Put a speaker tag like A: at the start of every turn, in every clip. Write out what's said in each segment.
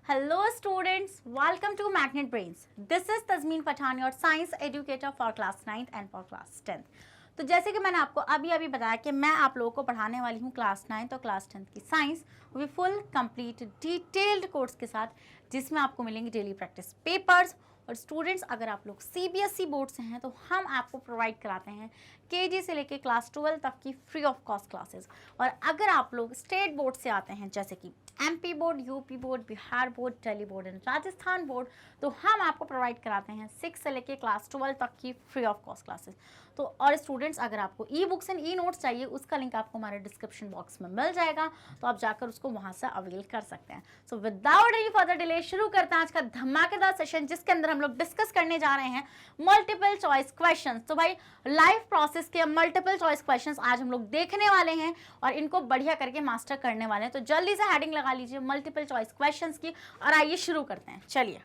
A: Hello students, welcome to Magnet Brains. This is Tazmeen Pathan, your science educator for class 9th and for class 10th. तो जैसे कि मैंने आपको अभी बताया कि मैं आप लोगों को पढ़ाने वाली हूँ क्लास 9th और क्लास 10th की साइंस, वो भी फुल कंप्लीट डिटेल्ड कोर्स के साथ, जिसमें आपको मिलेंगे डेली प्रैक्टिस पेपर्स। और स्टूडेंट्स, अगर आप लोग सीबीएसई बोर्ड से हैं तो हम आपको प्रोवाइड कराते हैं केजी से लेके क्लास 12 तक की फ्री ऑफ कॉस्ट क्लासेस। और अगर आप लोग स्टेट बोर्ड से आते हैं, जैसे कि MP board, UP board, Bihar board, Delhi board and Rajasthan board, तो हम आपको प्रोवाइड कराते हैं 6 से लेके क्लास 12 तक की फ्री ऑफ कॉस्ट क्लासेस। तो और स्टूडेंट्स, अगर आपको e books and e notes चाहिए, उसका लिंक आपको हमारे डिस्क्रिप्शन बॉक्स में मिल जाएगा, तो आप जाकर उसको वहां से अवेल कर सकते हैं। So without any further delay शुरू करते हैं आज का धमाकेदार सेशन, जिसके अंदर हम लोग डिस्कस करने जा रहे हैं मल्टीपल चॉइस क्वेश्चंस। तो भाई, लाइव प्रोसेस के मल्टीपल चॉइस क्वेश्चंस आज हम लोग देखने वाले हैं और इनको बढ़िया करके मास्टर करने वाले हैं। तो जल्दी से हेडिंग लगा लीजिए मल्टीपल चॉइस क्वेश्चंस की और आइए शुरू करते हैं। चलिए,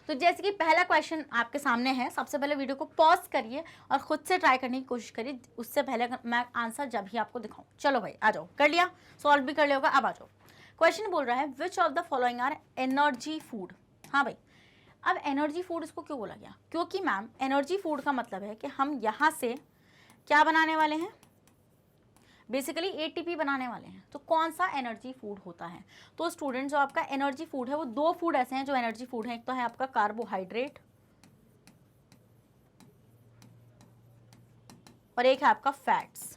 A: तो जैसे कि पहला क्वेश्चन आपके सामने है, सबसे पहले वीडियो को पॉज करिए और खुद से ट्राई करने की कोशिश करिए, उससे पहले मैं आंसर जब ही आपको दिखाऊं। चलो भाई, आ जाओ, कर लिया, सॉल्व भी कर लिया होगा। अब आ जाओ, क्वेश्चन बोल रहा है which of the following are energy food. हाँ भाई, अब एनर्जी फूड इसको क्यों बोला गया? क्योंकि मैम, एनर्जी फूड का मतलब है कि हम यहाँ से क्या बनाने वाले हैं, बेसिकली एटीपी बनाने वाले हैं। तो कौन सा एनर्जी फूड होता है? तो स्टूडेंट, जो आपका एनर्जी फूड है वो दो फूड ऐसे हैं जो एनर्जी फूड है। एक तो है आपका कार्बोहाइड्रेट और एक है आपका फैट्स।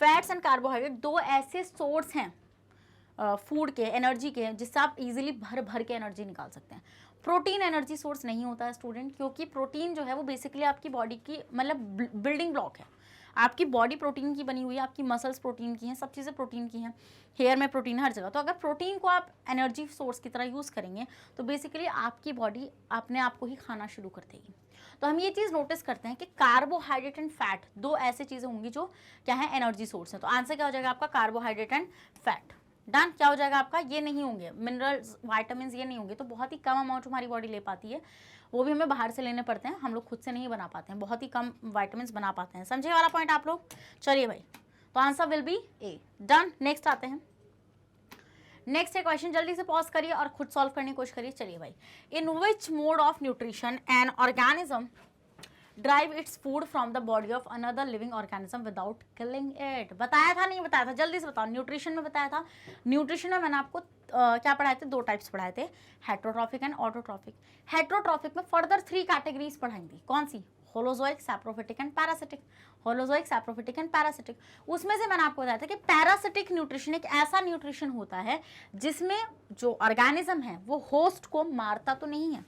A: फैट्स एंड कार्बोहाइड्रेट दो ऐसे सोर्स हैं फूड के, एनर्जी के, जिससे आप इजीली भर भर के एनर्जी निकाल सकते हैं। प्रोटीन एनर्जी सोर्स नहीं होता है स्टूडेंट, क्योंकि प्रोटीन जो है वो बेसिकली आपकी बॉडी की मतलब बिल्डिंग ब्लॉक है। आपकी बॉडी प्रोटीन की बनी हुई है, आपकी मसल्स प्रोटीन की हैं, सब चीज़ें प्रोटीन की हैं, हेयर में प्रोटीन, हर जगह। तो अगर प्रोटीन को आप एनर्जी सोर्स की तरह यूज़ करेंगे तो बेसिकली आपकी बॉडी अपने आप को ही खाना शुरू कर देगी। तो हम ये चीज़ नोटिस करते हैं कि कार्बोहाइड्रेट एंड फैट दो ऐसी चीज़ें होंगी जो क्या है, एनर्जी सोर्स है। तो आंसर क्या हो जाएगा आपका? Carbohydrate and fat. डन। क्या हो जाएगा आपका? ये नहीं होंगे मिनरल्स, वाइटामिन, ये नहीं होंगे। तो बहुत ही कम अमाउंट हमारी बॉडी ले पाती है, वो भी हमें बाहर से लेने पड़ते हैं, हम लोग खुद से नहीं बना पाते हैं, बहुत ही कम वाइटामिन बना पाते हैं। समझे वाला पॉइंट आप लोग? चलिए भाई, तो answer will B A. Done. Next आते हैं। नेक्स्ट है क्वेश्चन, जल्दी से पॉज करिए और खुद सॉल्व करने की कोशिश करिए। चलिए भाई, in which mode of nutrition an organism derive its food from the body of another living organism without killing it. बताया था नहीं बताया था? जल्दी से बताओ। न्यूट्रिशन में बताया था। न्यूट्रिशन में मैंने आपको क्या पढ़ाए थे? दो टाइप्स पढ़ाए थे, हेट्रोट्रॉफिक एंड ऑटोट्रॉफिक। हेट्रोट्रॉफिक में फर्दर 3 कैटेगरीज पढ़ाएंगी। कौन सी? Holozoic, saprophytic and parasitic. Holozoic, saprophytic and parasitic. उसमें से मैंने आपको बताया था कि पैरासिटिक न्यूट्रिशन एक ऐसा न्यूट्रिशन होता है जिसमें जो ऑर्गेनिज्म है वो होस्ट को मारता तो नहीं है,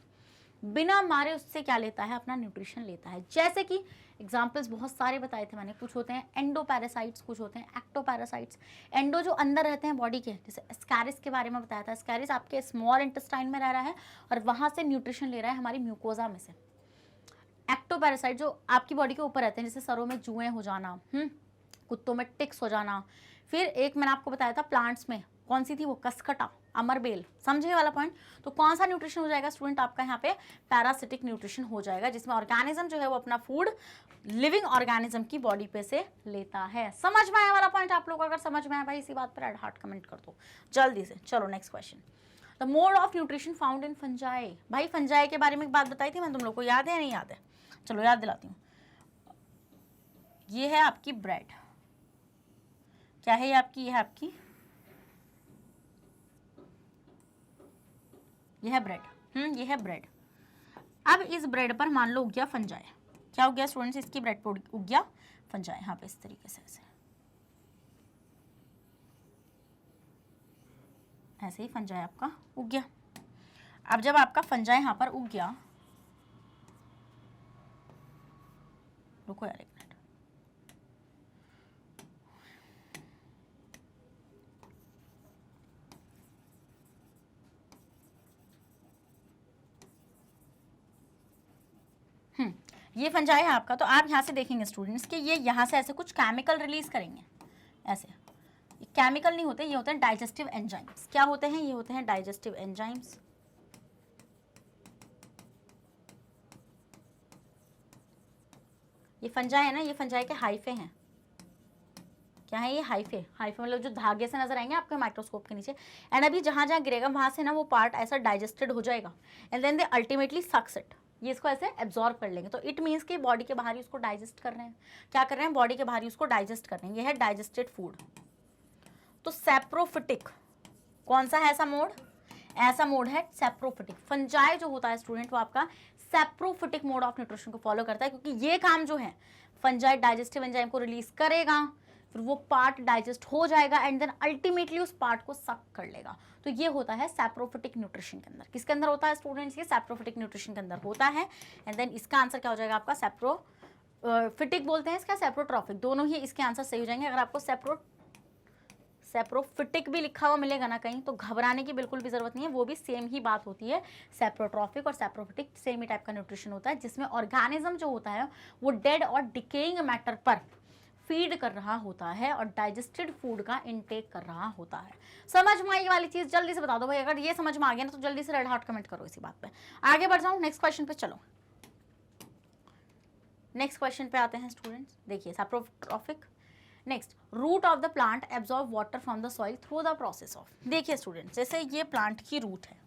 A: बिना मारे उससे क्या लेता है? अपना न्यूट्रिशन लेता है। जैसे कि एग्जाम्पल्स बहुत सारे बताए थे मैंने। कुछ होते हैं एंडो पैरासाइट्स, कुछ होते हैं एक्टो पैरासाइट्स। एंडो जो अंदर रहते हैं बॉडी के, जैसे एस्कैरिस के बारे में बताया था। एस्कैरिस आपके स्मॉल इंटेस्टाइन में रह रहा है और वहां से न्यूट्रिशन ले रहा है हमारी म्यूकोजा में से। एक्टो पैरासाइट जो आपकी बॉडी के ऊपर रहते हैं, जैसे सरों में जुएं हो जाना, कुत्तों में टिक्स हो जाना। फिर एक मैंने आपको बताया था प्लांट्स में, कौन सी थी वो? कसकटा, अमरबेल। समझे वाला पॉइंट? तो कौन सा न्यूट्रिशन हो जाएगा स्टूडेंट आपका यहाँ पे? पैरासिटिक न्यूट्रिशन हो जाएगा, जिसमें ऑर्गेनिज्म जो है वो अपना फूड लिविंग ऑर्गेनिज्म की बॉडी पे से लेता है। समझ में आया वाला पॉइंट आप लोग? अगर समझ में आया भाई, इसी बात पर एड हार्ट कमेंट कर दो जल्दी से। चलो next question, the mode of nutrition found in fungi. भाई, फंजाई के बारे में एक बात बताई थी मैं तुम लोग को, याद है नहीं याद है? चलो याद दिलाती हूँ। ये है आपकी ब्रेड। क्या है ये आपकी? ये है आपकी, ये है ब्रेड। ये है ब्रेड। अब इस ब्रेड पर मान लो उग गया फंजाई। क्या उग गया स्टूडेंट्स? इसकी ब्रेड पर उग गया फंजाई। यहाँ पे इस तरीके से ऐसे ही फंजाई आपका उग गया। अब जब आपका फंजाई यहाँ पर उग गया, रुको यार एक मिनट, ये फंजाई है आपका। तो आप यहाँ से देखेंगे स्टूडेंट्स कि ये यहाँ से ऐसे कुछ केमिकल रिलीज करेंगे। ऐसे केमिकल नहीं होते, ये होते हैं डाइजेस्टिव एंजाइम्स। क्या होते हैं? ये होते हैं डाइजेस्टिव एंजाइम्स। ये फंजाई है ना, ये फंजाई के हाइफे हैं। क्या है ये, हाइफे। हाइफे मतलब जो धागे से नजर आएंगे आपके माइक्रोस्कोप के नीचे। एंड अभी जहाँ जहाँ गिरेगा वहाँ से ना वो पार्ट ऐसा डाइजेस्टेड हो जाएगा and then they ultimately sucks it, ये इसको ऐसे एब्जॉर्ब कर लेंगे। तो इट मीन्स कि बॉडी के बाहर ही उसको डाइजेस्ट कर रहे हैं। क्या कर रहे हैं, बॉडी के बाहर ही उसको डाइजेस्ट कर रहे हैं। ये है डाइजेस्टेड फूड। तो सैप्रोफिटिक कौन सा है ऐसा मोड, ऐसा मोड है सैप्रोफिटिक। फंजाई जो होता है स्टूडेंट वो आपका सैप्रोफिटिक मोड ऑफ न्यूट्रिशन को फॉलो करता है, क्योंकि ये काम जो है फंजाई डाइजेस्टिव एंजाइम को रिलीज करेगा, फिर वो पार्ट डाइजेस्ट हो जाएगा एंड देन अल्टीमेटली उस पार्ट को सक कर लेगा। तो ये होता है सैप्रोफिटिक न्यूट्रिशन के अंदर। किसके अंदर होता है स्टूडेंट्स, ये सैप्रोफिटिक न्यूट्रिशन के अंदर होता है। एंड देन इसका आंसर क्या हो जाएगा आपका, सैप्रोफिटिक बोलते हैं इसका, सैप्रोट्रॉफिक, दोनों ही इसके आंसर सही हो जाएंगे। अगर आपको सैप्रोफिटिक भी लिखा हुआ मिलेगा ना कहीं तो घबराने की बिल्कुल भी जरूरत नहीं है, वो भी सेम ही बात होती है। सैप्रोट्रॉफिक और सैप्रोफिटिक सेम ही टाइप का न्यूट्रिशन होता है, जिसमें ऑर्गेनिज्म जो होता है वो डेड और डिकेइंग मैटर पर फीड कर रहा होता है और डाइजेस्टेड फूड का इनटेक कर रहा होता है। समझ में आई वाली चीज, जल्दी से बता दो भाई, अगर ये समझ में आ गया ना तो जल्दी से रेड हार्ट कमेंट करो इसी बात पे। आगे बढ़ जाऊं नेक्स्ट क्वेश्चन पे, चलो नेक्स्ट क्वेश्चन पे आते हैं स्टूडेंट्स। देखिए saprotrophic. Next, root of the plant absorb water from the soil through the process of. देखिए स्टूडेंट्स, जैसे ये प्लांट की रूट है,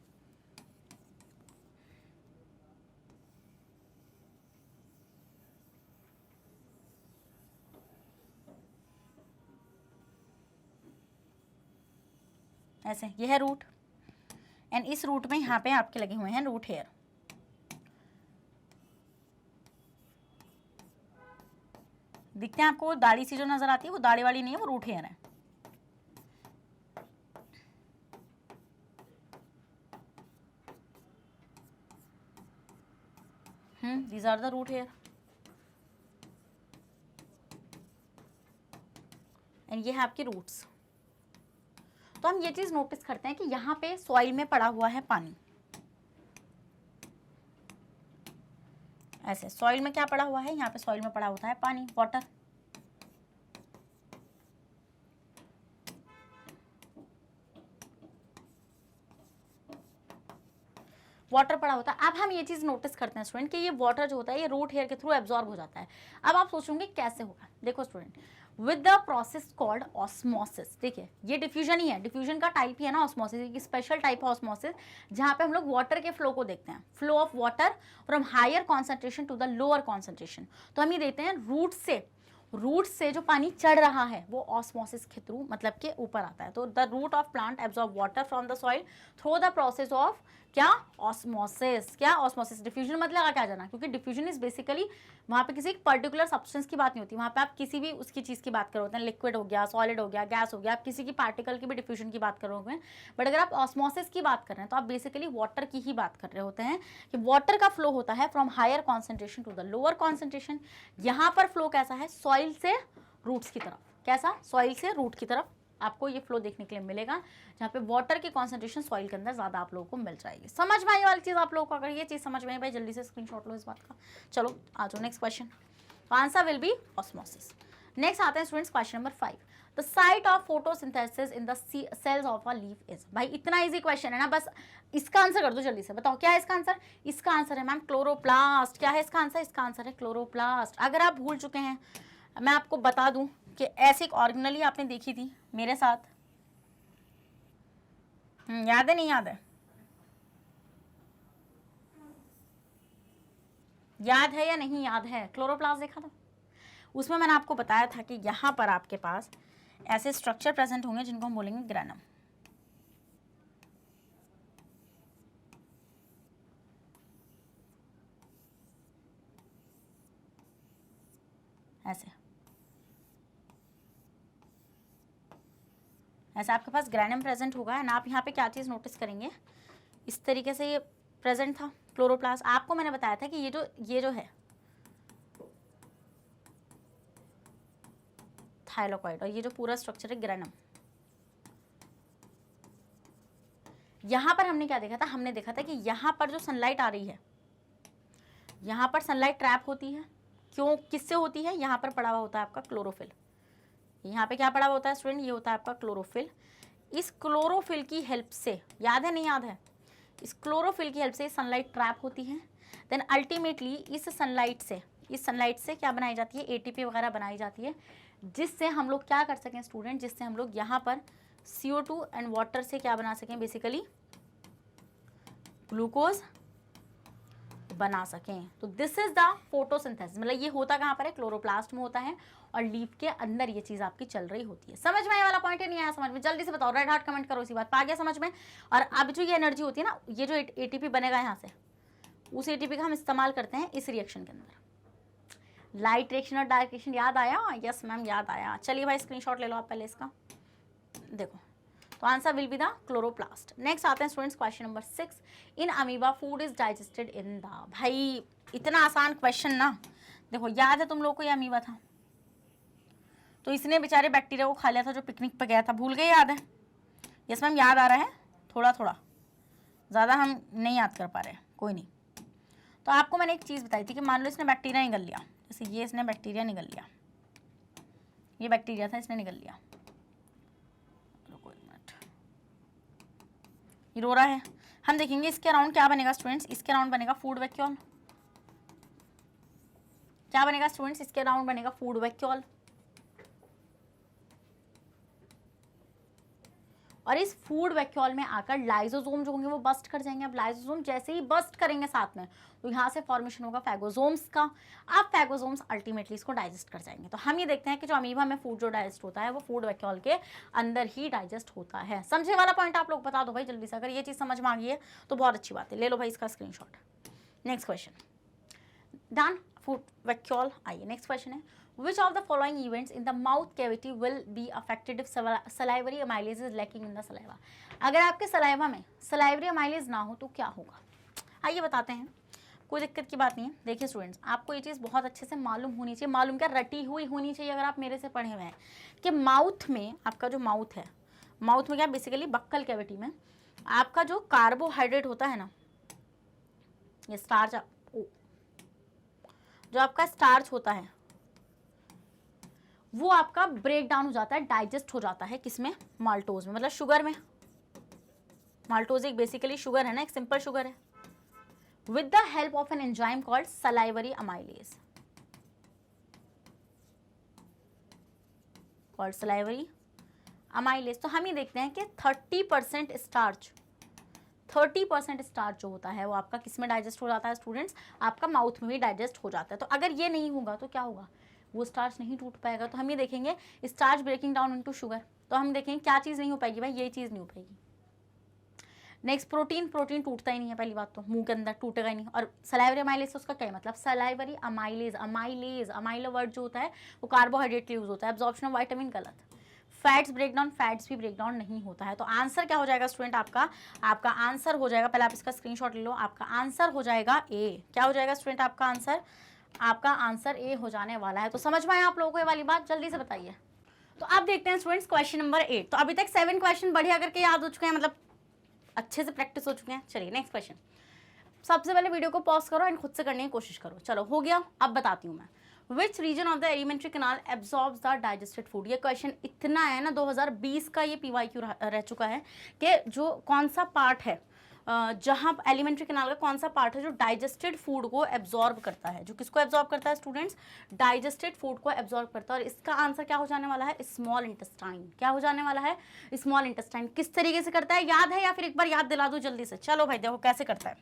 A: ऐसे ये है रूट एंड इस रूट में यहाँ पे आपके लगे हुए हैं रूट हेयर। दिखते हैं आपको, दाढ़ी सी जो नजर आती है वो दाढ़ी वाली नहीं है, वो रूट हेयर है। These are the root hair and ये है आपकी रूट्स। तो हम ये चीज नोटिस करते हैं कि यहाँ पे सॉइल में पड़ा हुआ है पानी, ऐसे सॉइल में क्या पड़ा हुआ है, यहाँ पे सॉइल में पड़ा होता है पानी, वाटर। वाटर पड़ा होता है। अब हम ये चीज नोटिस करते हैं स्टूडेंट कि ये वाटर जो होता है ये रूट हेयर के थ्रू एब्जॉर्ब हो जाता है। अब आप सोचोगे कैसे होगा, देखो student, with the process called osmosis. देखिए ये डिफ्यूजन ही है, डिफ्यूजन का टाइप ही है ना ऑस्मोसिस, एक स्पेशल टाइप है ऑस्मोसिस जहाँ पे हम लोग वाटर के फ्लो को देखते हैं, flow of water from higher concentration to the lower concentration. तो हम ये देखते हैं रूट से जो पानी चढ़ रहा है वो ऑस्मोसिस के थ्रू मतलब के ऊपर आता है। तो the root of plant absorb water from the soil through the process of क्या, ऑस्मोसिस। क्या ऑस्मोसिस, डिफ्यूजन मत लगा क्या जाना, क्योंकि डिफ्यूजन इज बेसिकली वहाँ पे किसी पर्टिकुलर सब्सटेंस की बात नहीं होती, वहाँ पे आप किसी भी उसकी चीज़ की बात करोगे, लिक्विड हो गया, सॉलिड हो गया, गैस हो गया, आप किसी की पार्टिकल की भी डिफ्यूजन की बात करोगे। बट अगर आप ऑस्मोसिस की बात कर रहे हैं तो आप बेसिकली वाटर की ही बात कर रहे होते हैं कि वाटर का फ्लो होता है from higher concentration to the lower concentration. यहाँ पर फ्लो कैसा है, सॉइल से रूट्स की तरफ। कैसा, सॉइल से रूट की तरफ आपको ये फ्लो देखने के लिए मिलेगा, जहाँ पे वाटर की कॉन्सेंट्रेशन सॉइल के अंदर ज्यादा आप लोगों को मिल जाएगी। समझ में आई वाली चीज आप लोगों को, अगर ये चीज समझ में आई भाई जल्दी से स्क्रीनशॉट लो इस बात का। चलो आ जाओ next question, answer will be osmosis. Next आते हैं students question number 5, the site of photosynthesis in the cells of a leaf is. भाई इतना इजी क्वेश्चन है ना, बस इसका आंसर कर दो जल्दी से, बताओ क्या है इसका आंसर। इसका आंसर है मैम क्लोरोप्लास्ट। क्या है इसका आंसर, इसका आंसर है क्लोरोप्लास्ट। अगर आप भूल चुके हैं मैं आपको बता दूं कि ऐसे एक ऑर्गेनली आपने देखी थी मेरे साथ, याद है नहीं याद है, याद है या नहीं याद है, क्लोरोप्लास्ट देखा था। उसमें मैंने आपको बताया था कि यहाँ पर आपके पास ऐसे स्ट्रक्चर प्रेजेंट होंगे जिनको हम बोलेंगे ग्रेनम। ऐसे ऐसे आपके पास ग्रेनम प्रेजेंट होगा एंड आप यहाँ पे क्या चीज़ नोटिस करेंगे, इस तरीके से ये प्रेजेंट था क्लोरोप्लास्ट। आपको मैंने बताया था कि ये जो है थाइलाकोइड और ये जो पूरा स्ट्रक्चर है ग्रेनम। यहाँ पर हमने क्या देखा था, हमने देखा था कि यहाँ पर जो सनलाइट आ रही है, यहाँ पर सनलाइट ट्रैप होती है। क्यों, किससे होती है, यहाँ पर पड़ा हुआ होता है आपका क्लोरोफिल। यहाँ पे क्या पड़ा हुआ होता है स्टूडेंट, ये होता है आपका क्लोरोफिल। इस क्लोरोफिल की हेल्प से, याद है नहीं याद है, इस क्लोरोफिल की हेल्प से सनलाइट ट्रैप होती है। देन अल्टीमेटली इस सनलाइट से क्या बनाई जाती है, एटीपी वगैरह बनाई जाती है। जिससे हम लोग क्या कर सकें स्टूडेंट, जिससे हम लोग यहाँ पर CO2 एंड वाटर से क्या बना सकें, बेसिकली ग्लूकोज बना सकें। तो दिस इज द फोटोसिंथेसिस, मतलब ये होता कहाँ पर है, क्लोरोप्लास्ट में होता है और लीफ के अंदर ये चीज आपकी चल रही होती है। समझ में आने वाला पॉइंट है, नहीं आया समझ में, जल्दी से बताओ, रेड हार्ट कमेंट करो इसी बात पर, आ गया समझ में। और अब जो ये एनर्जी होती है ना, ये जो ATP बनेगा यहाँ से, उस ATP का हम इस्तेमाल करते हैं इस रिएक्शन के अंदर। लाइट रिएक्शन और डार्क रिएक्शन याद आया? यस मैम याद आया। चलिए भाई स्क्रीनशॉट ले लो आप पहले इसका, देखो। तो answer will be the chloroplast. Next आते हैं students question number 6। In amoeba food is digested in the, भाई इतना आसान क्वेश्चन ना, देखो याद है तुम लोगों को ये अमीबा था, तो इसने बेचारे बैक्टीरिया को खा लिया था जो पिकनिक पे गया था, भूल गए? याद है? यस मैम याद आ रहा है, थोड़ा थोड़ा, ज़्यादा हम नहीं याद कर पा रहे, कोई नहीं। तो आपको मैंने एक चीज़ बताई थी कि मान लो इसने बैक्टीरिया निगल लिया, जैसे ये इसने बैक्टीरिया निगल लिया, ये बैक्टीरिया था इसने निगल लिया, ये रो रहा है, हम देखेंगे इसके अराउंड क्या बनेगा स्टूडेंट्स, इसके अराउंड बनेगा फूड वैक्यूल। क्या बनेगा स्टूडेंट्स, इसके अराउंड बनेगा फूड वैक्यूल। और इस फूड वैक्यूल में आकर लाइसोसोम जो होंगे वो बस्ट कर जाएंगे। अब लाइसोसोम जैसे ही बस्ट करेंगे साथ में, तो यहाँ से फॉर्मेशन होगा फैगोसोम्स का। अब फैगोसोम्स अल्टीमेटली इसको डाइजेस्ट कर जाएंगे। तो हम ये देखते हैं कि जो अमीबा में फूड जो डाइजेस्ट होता है वो फूड वैक्यूल के अंदर ही डाइजेस्ट होता है। समझे वाला पॉइंट आप लोग बता दो भाई जल्दी से, अगर ये चीज़ समझ में आ गई है तो बहुत अच्छी बात है, ले लो भाई इसका screenshot. Next question, done food vacuole. आइए नेक्स्ट क्वेश्चन है, which of the following events in the mouth cavity will be affected if salivary amylase is lacking in the saliva? अगर आपके सलाइवा में salivary amylase ना हो तो क्या होगा, आइए बताते हैं। कोई दिक्कत की बात नहीं है। देखिए स्टूडेंट्स, आपको ये चीज़ बहुत अच्छे से मालूम होनी चाहिए, मालूम क्या, रटी हुई होनी चाहिए अगर आप मेरे से पढ़े हुए हैं, कि माउथ में, आपका जो माउथ है, माउथ में क्या बेसिकली बक्कल कैविटी में आपका जो कार्बोहाइड्रेट होता है ना, ये स्टार्च, जो आपका स्टार्च होता है वो आपका ब्रेक डाउन हो जाता है, डाइजेस्ट हो जाता है किसमें, माल्टोज में, मतलब शुगर में। माल्टोज एक बेसिकली शुगर है ना, एक सिंपल शुगर है, with the help of an enzyme called salivary amylase, called salivary amylase. तो हम ये देखते हैं कि 30% स्टार्च, 30% स्टार्च जो होता है वो आपका किस में डाइजेस्ट हो जाता है स्टूडेंट्स, आपका माउथ में भी डाइजेस्ट हो जाता है। तो अगर ये नहीं होगा तो क्या होगा, वो स्टार्च नहीं टूट पाएगा। तो हम ये देखेंगे starch breaking down into sugar, तो हम देखेंगे क्या चीज़ नहीं हो पाएगी भाई, ये चीज़ नहीं हो पाएगी। नेक्स्ट प्रोटीन, प्रोटीन टूटता ही नहीं है, पहली बात तो मुंह के अंदर टूटेगा ही नहीं। और सलाइवरी अमाइलेज उसका क्या मतलब, सलाइवरी अमाइलेज, अमाइलेज, अमाइलो वर्ड जो होता है वो कार्बोहाइड्रेट यूज होता है। एब्जॉर्प्शन ऑफ विटामिन गलत, फैट्स ब्रेकडाउन, फैट्स भी ब्रेकडाउन नहीं होता है। तो आंसर क्या हो जाएगा स्टूडेंट, आपका आंसर हो जाएगा, पहले आप इसका स्क्रीनशॉट ले लो, आपका आंसर हो जाएगा ए। क्या हो जाएगा स्टूडेंट आपका आंसर, आपका आंसर ए हो जाने वाला है। तो समझ में आया आप लोगों को ये वाली बात, जल्दी से बताइए। तो आप देखते हैं स्टूडेंट्स क्वेश्चन नंबर 8। तो अभी तक 7 क्वेश्चन बढ़िया करके याद हो चुके हैं, मतलब अच्छे से प्रैक्टिस हो चुके हैं। चलिए नेक्स्ट क्वेश्चन, सबसे पहले वीडियो को पॉज करो एंड खुद से करने की कोशिश करो। चलो हो गया, अब बताती हूँ मैं, which region of the alimentary canal absorbs the digested food. ये क्वेश्चन इतना है ना, 2020 का ये PYQ रह चुका है कि जो कौन सा पार्ट है, जहाँ एलिमेंट्री कैनाल का कौन सा पार्ट है जो डाइजेस्टेड फूड को एब्जॉर्ब करता है, जो किसको एब्जॉर्ब करता है स्टूडेंट्स, डाइजेस्टेड फूड को एब्जॉर्ब करता है। और इसका आंसर क्या हो जाने वाला है, स्मॉल इंटेस्टाइन। क्या हो जाने वाला है, स्मॉल इंटेस्टाइन। किस तरीके से करता है याद है, या फिर एक बार याद दिला दो जल्दी से। चलो भाई देखो कैसे करता है।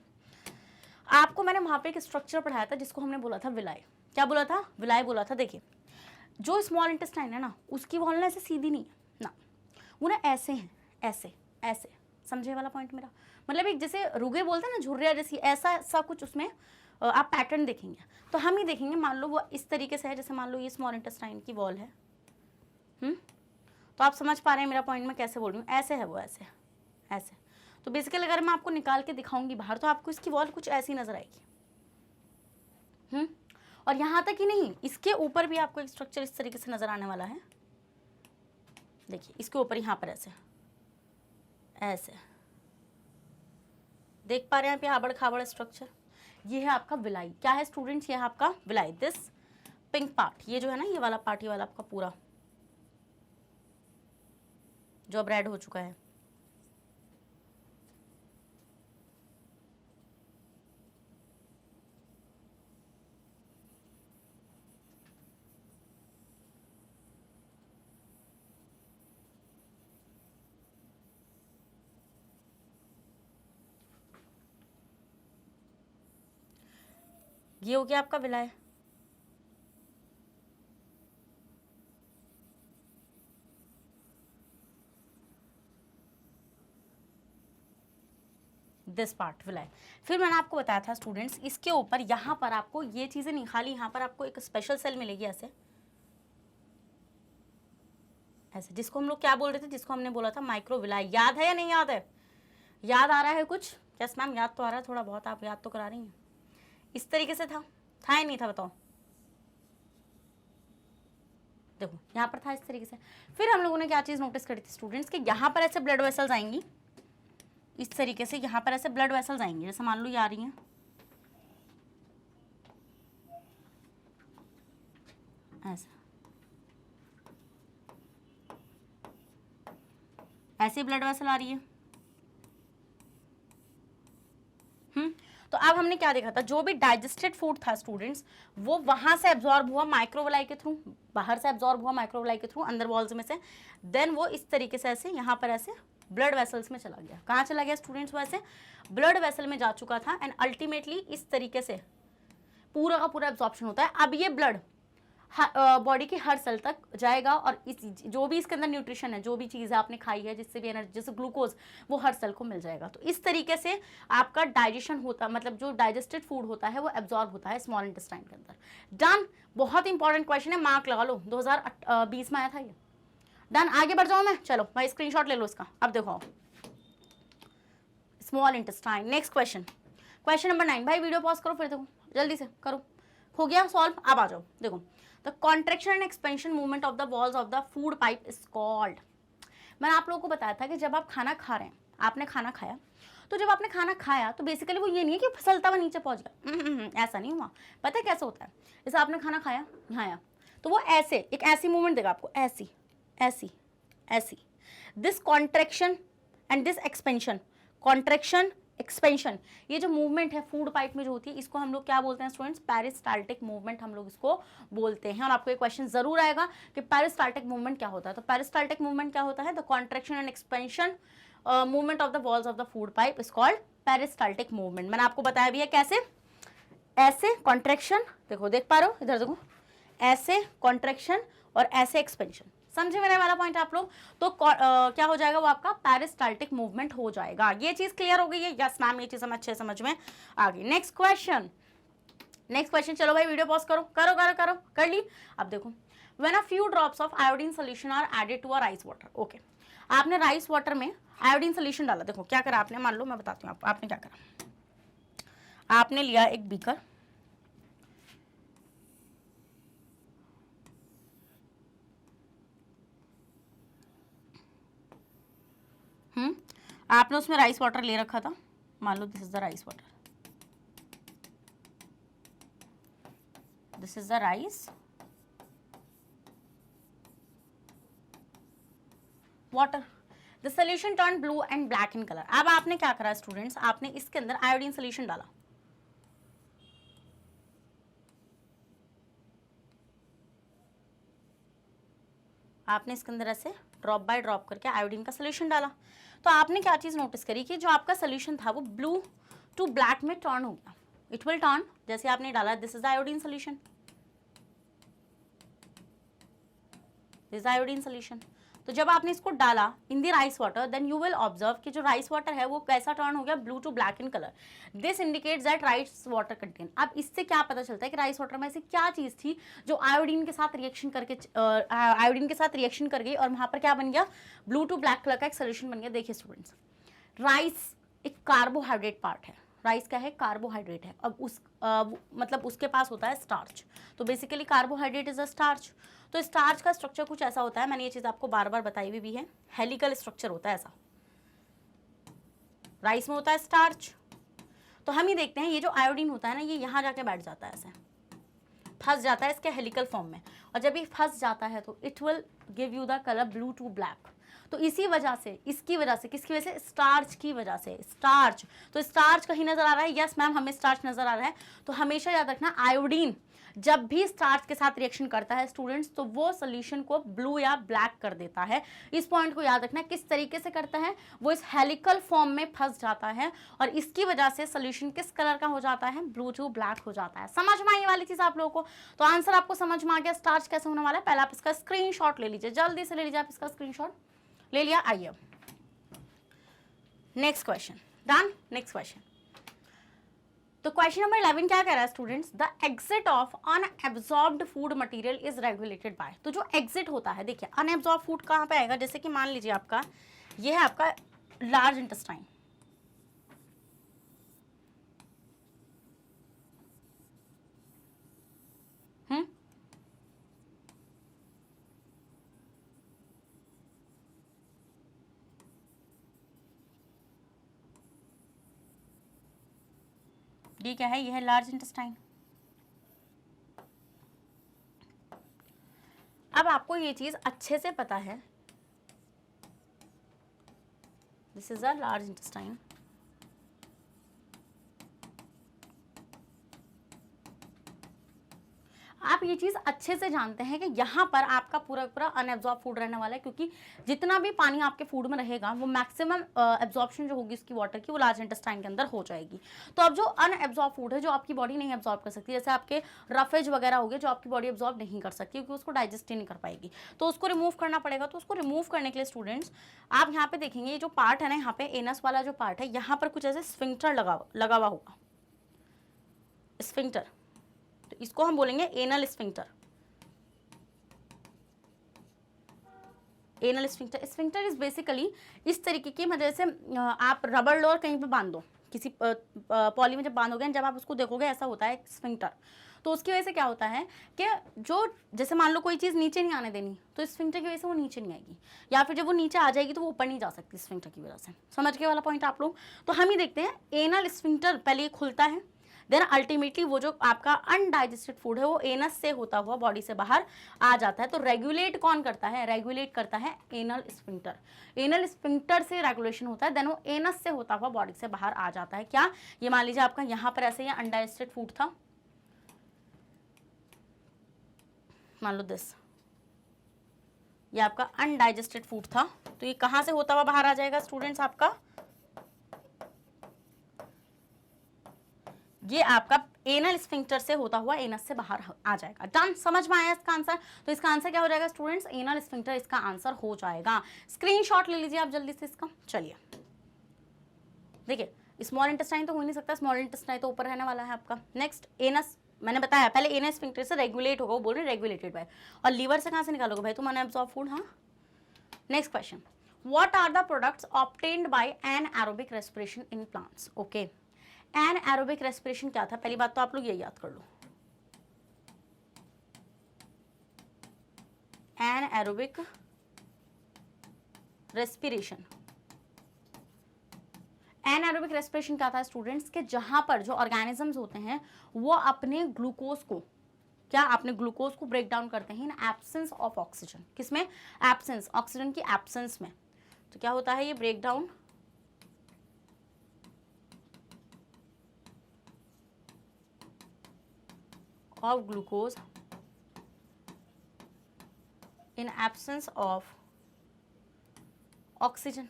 A: आपको मैंने वहाँ पे एक स्ट्रक्चर पढ़ाया था जिसको हमने बोला था विलाई। क्या बोला था, विलाई बोला था। देखिए जो स्मॉल इंटेस्टाइन है ना, उसकी वॉल ना ऐसे सीधी नहीं है ना, वो ना ऐसे हैं, ऐसे ऐसे, समझे वाला पॉइंट मेरा, मतलब एक जैसे रुगे बोलते हैं ना, झुर्रिया जैसी, ऐसा सा कुछ उसमें आप पैटर्न देखेंगे। तो हम ही देखेंगे, मान लो वो इस तरीके से है, जैसे मान लो ये स्मॉल इंटेस्टाइन की वॉल है। तो आप समझ पा रहे हैं मेरा पॉइंट मैं कैसे बोल रही हूँ, ऐसे है वो, ऐसे ऐसे। तो बेसिकली अगर मैं आपको निकाल के दिखाऊंगी बाहर, तो आपको इसकी वॉल कुछ ऐसी नजर आएगी। और यहाँ तक ही नहीं, इसके ऊपर भी आपको एक स्ट्रक्चर इस तरीके से नजर आने वाला है। देखिए इसके ऊपर यहाँ पर ऐसे ऐसे देख पा रहे हैं आप, आबड़ खाबड़ स्ट्रक्चर। ये है आपका विलाई। क्या है स्टूडेंट्स, ये है आपका विलाई। दिस पिंक पार्ट, ये जो है ना, ये वाला पार्ट, ये वाला आपका पूरा जो अब रेड हो चुका है, ये हो गया आपका विलाय। This part विलाय। फिर मैंने आपको बताया था स्टूडेंट्स, इसके ऊपर यहाँ पर आपको ये चीजें नहीं, खाली यहाँ पर आपको एक स्पेशल सेल मिलेगी ऐसे ऐसे, जिसको हम लोग क्या बोल रहे थे, जिसको हमने बोला था माइक्रोविलाई। याद है या नहीं याद है? याद आ रहा है कुछ? यस मैम, याद तो आ रहा है थोड़ा बहुत, आप याद तो करा रही हैं। इस तरीके से था या नहीं था बताओ? देखो यहाँ पर था इस तरीके से। फिर हम लोगों ने क्या चीज नोटिस करी थी स्टूडेंट्स, कि यहाँ पर ऐसे ब्लड वेसल्स आएंगी इस तरीके से, यहाँ पर ऐसे ब्लड वेसल्स आएंगी, जैसे मान लो ये आ रही हैं ऐसा, ऐसे ब्लड वेसल आ रही है। तो अब हमने क्या देखा था, जो भी डाइजेस्टेड फूड था स्टूडेंट्स, वो वहां से एब्जॉर्ब हुआ माइक्रोविलाई के थ्रू, बाहर से एब्जॉर्ब हुआ माइक्रोविलाई के थ्रू अंदर वॉल्स में से, देन वो इस तरीके से ऐसे यहाँ पर ऐसे ब्लड वेसल्स में चला गया। कहाँ चला गया स्टूडेंट्स? वो ऐसे ब्लड वेसल में जा चुका था, एंड अल्टीमेटली इस तरीके से पूरा का पूरा एब्जॉर्प्शन होता है। अब ये ब्लड बॉडी की हर सेल तक जाएगा, और इस जो भी इसके अंदर न्यूट्रिशन है, जो भी चीज़ आपने खाई है, जिससे भी एनर्जी, जैसे ग्लूकोज, वो हर सेल को मिल जाएगा। तो इस तरीके से आपका डाइजेशन होता, मतलब जो डाइजेस्टेड फूड होता है वो एब्जॉर्ब होता है स्मॉल इंटेस्टाइन के अंदर। डन। बहुत इंपॉर्टेंट क्वेश्चन है, मार्क लगा लो, 2020 में आया था ये। डन। आगे बढ़ जाऊँ मैं? चलो भाई स्क्रीनशॉट ले लो इसका। अब देखो small intestine. Next question, question number 9। भाई वीडियो पॉज करो, फिर देखो जल्दी से करो। हो गया सॉल्व? अब आ जाओ। देखो, the contraction and expansion movement of the walls of the food pipe is called. मैंने आप लोगों को बताया था कि जब आप खाना खा रहे हैं, आपने खाना खाया, तो जब आपने खाना खाया तो बेसिकली वो ये नहीं है कि फिसलता हुआ नीचे पहुंच गया, ऐसा नहीं हुआ। पता है कैसे होता है? जैसे आपने खाना खाया, यहाँ आया, तो वो ऐसे एक ऐसी मूवमेंट देगा आपको, ऐसी ऐसी ऐसी। This contraction and this expansion, contraction expansion, ये जो मूवमेंट है फूड पाइप में जो होती है, इसको हम लोग क्या बोलते हैं स्टूडेंट्स? पेरिस्टाल्टिक मूवमेंट हम लोग इसको बोलते हैं। और आपको एक क्वेश्चन जरूर आएगा कि पेरिस्टाल्टिक मूवमेंट क्या होता है। तो पेरिस्टाल्टिक मूवमेंट क्या होता है? The contraction and expansion movement of the walls of the food pipe is called peristaltic movement. मैंने आपको बताया भी है कैसे, ऐसे कॉन्ट्रेक्शन, देखो देख पा रहे हो, इधर देखो, ऐसे कॉन्ट्रेक्शन और ऐसे एक्सपेंशन। समझे मेरे वाला पॉइंट आप लोग? तो क्या हो जाएगा? वो आपका पेरिस्टाल्टिक मूवमेंट हो जाएगा। ये चीज क्लियर हो गई है? यस मैम, ये चीज हम अच्छे समझ में आ गई। Next question, next question. चलो भाई वीडियो पॉज करो, करो करो करो, कर ली। अब देखो, when a few drops of iodine solution are added to a rice water. Okay, आपने राइस वाटर में आयोडीन सोल्यूशन डाला। देखो क्या करा आपने, मान लो मैं बताती हूँ आपने क्या करा। आपने लिया एक बीकर, आपने उसमें राइस वाटर ले रखा था, मान लो this is the rice water, this is the rice water. The solution turn blue and black in colour. अब आपने क्या करा स्टूडेंट्स, आपने इसके अंदर आयोडीन सोल्यूशन डाला, आपने इसके अंदर ऐसे ड्रॉप बाय ड्रॉप करके आयोडीन का सोल्यूशन डाला। तो आपने क्या चीज नोटिस करी कि जो आपका सोल्यूशन था वो ब्लू टू ब्लैक में टर्न हो गया। इट विल टर्न, जैसे आपने डाला, this is iodine solution, this iodine solution. तो जब आपने इसको डाला in the rice water, then you will observe कि जो राइस वाटर है वो कैसा टर्न हो गया? Blue to black in colour. This indicates that rice water contain. अब इससे क्या पता चलता है कि राइस वाटर में ऐसी क्या चीज थी जो आयोडीन के साथ रिएक्शन करके और वहां पर क्या बन गया? ब्लू टू ब्लैक कलर का एक सोल्यूशन बन गया। देखिए स्टूडेंट्स, राइस एक कार्बोहाइड्रेट पार्ट है। राइस क्या है? कार्बोहाइड्रेट है। अब मतलब उसके पास होता है स्टार्च। तो basically carbohydrate is a starch. तो स्टार्च का स्ट्रक्चर कुछ ऐसा होता है, मैंने ये चीज आपको बार बार बताई हुई भी है, हेलिकल स्ट्रक्चर होता है ऐसा। राइस में होता है स्टार्च। तो हम ही देखते हैं, ये जो आयोडीन होता है ना, ये यहाँ जाके बैठ जाता है, ऐसे फंस जाता है इसके हेलिकल फॉर्म में। और जब ये फंस जाता है तो it will give you the colour blue to black. तो इसी वजह से, इसकी वजह से, किसकी वजह से? स्टार्च की वजह से। स्टार्च, तो स्टार्च कहीं नजर आ रहा है? यस मैम, हमें स्टार्च नजर आ रहा है। तो हमेशा याद रखना, आयोडीन जब भी स्टार्च के साथ रिएक्शन करता है स्टूडेंट्स, तो वो सोल्यूशन को ब्लू या ब्लैक कर देता है। इस पॉइंट को याद रखना, किस तरीके से करता है, वो इस हेलिकल फॉर्म में फंस जाता है और इसकी वजह से सोल्यूशन किस कलर का हो जाता है, ब्लू टू ब्लैक हो जाता है। समझ में आई वाली चीज आप लोगों को? तो आंसर आपको समझ में आ गया स्टार्च कैसे होने वाला है। पहले आप इसका स्क्रीनशॉट ले लीजिए, जल्दी से ले लीजिए, आप इसका स्क्रीनशॉट ले लिया। आइए next question, done. Next question, तो क्वेश्चन नंबर 11 क्या कह रहा है students, the exit of unabsorbed food material is regulated by. तो जो एग्जिट होता है, देखिए अनएब्जॉर्ब फूड कहाँ पे आएगा, जैसे कि मान लीजिए आपका ये है आपका लार्ज इंटेस्टाइन, ये क्या है, ये है लार्ज इंटेस्टाइन। अब आपको ये चीज अच्छे से पता है, this is a large intestine. आप ये चीज़ अच्छे से जानते हैं कि यहाँ पर आपका पूरा पूरा अनएब्जॉर्ब फूड रहने वाला है, क्योंकि जितना भी पानी आपके फूड में रहेगा वो मैक्सिमम एब्जॉर्प्शन जो होगी उसकी वाटर की, वो लार्ज इंटेस्टाइन के अंदर हो जाएगी। तो अब जो अनएब्जॉर्ब फूड है, जो आपकी बॉडी नहीं एब्जॉर्ब कर सकती, जैसे आपके रफेज वगैरह हो गए जो आपकी बॉडी एब्जॉर्ब नहीं कर सकती क्योंकि उसको डाइजेस्ट ही नहीं कर पाएगी, तो उसको रिमूव करना पड़ेगा। तो उसको रिमूव करने के लिए स्टूडेंट्स आप यहाँ पे देखेंगे, ये जो पार्ट है ना, यहाँ पे एनस वाला जो पार्ट है, यहाँ पर कुछ ऐसे स्फिंक्टर लगा हुआ होगा, स्फिंक्टर, तो इसको हम बोलेंगे anal sphincter. Anal sphincter, sphincter is basically इस तरीके की, मतलब जैसे आप रबर डोर कहीं पे बांध दो, किसी पॉली में जब बांधोगे, जब आप उसको देखोगे ऐसा होता है स्फिंक्टर। तो उसकी वजह से क्या होता है कि जो जैसे मान लो कोई चीज़ नीचे नहीं आने देनी, तो स्फिंक्टर की वजह से वो नीचे नहीं आएगी, या फिर जब वो नीचे आ जाएगी तो वो ऊपर नहीं जा सकती स्फिंक्टर की वजह से। समझ गए वाला पॉइंट आप लोग? तो हम ही देखते हैं, एनल स्फिंक्टर पहले ये खुलता है, देन अल्टीमेटली वो जो आपका अनडाइजेस्टेड फूड है वो एनस से होता हुआ बॉडी से बाहर आ जाता है। तो रेगुलेट कौन करता है, रेगुलेट करता है एनल स्फिंक्टर। एनल स्फिंक्टर से रेगुलेशन होता है, देन वो एनस से होता हुआ बॉडी से बाहर आ जाता है। क्या ये मान लीजिए आपका यहाँ पर ऐसे ये अनडाइजेस्टेड फूड था, मान लो दिस, ये आपका अनडाइजेस्टेड फूड था, तो ये कहाँ से होता हुआ बाहर आ जाएगा स्टूडेंट्स, आपका ये आपका एनल स्फिंक्टर से होता हुआ एनस से बाहर आ जाएगा। डन, समझ में आया इसका आंसर? तो इसका आंसर क्या हो जाएगा स्टूडेंट्स, एनल स्फिंक्टर इसका आंसर हो जाएगा। स्क्रीनशॉट ले लीजिए आप जल्दी से इसका। चलिए देखिए, स्मॉल इंटेस्टाइन तो हो नहीं सकता, स्मॉल इंटेस्टाइन तो ऊपर रहने वाला है आपका। नेक्स्ट एनस, मैंने बताया पहले एनस स्फिंक्टर से रेगुलेट होगा, वो बोल रहे रेगुलेटेड बाय, और लीवर से कहाँ से निकालोगे भाई तुम, अनएब्सॉर्ब फूड। हाँ, next question, what are the products obtained by anaerobic respiration in plants. Okay, anaerobic respiration क्या था, पहली बात तो आप लोग ये याद कर लो, एनाएरोबिक रेस्पिरेशन। एनाएरोबिक रेस्पिरेशन क्या था स्टूडेंट्स, के जहां पर जो ऑर्गेनिजम्स होते हैं वो अपने ग्लूकोज को, क्या अपने ग्लूकोज को ब्रेक डाउन करते हैं इन एब्सेंस ऑफ ऑक्सीजन। किसमें, एब्सेंस, ऑक्सीजन की एब्सेंस में। तो क्या होता है ये break down of glucose in absence of oxygen,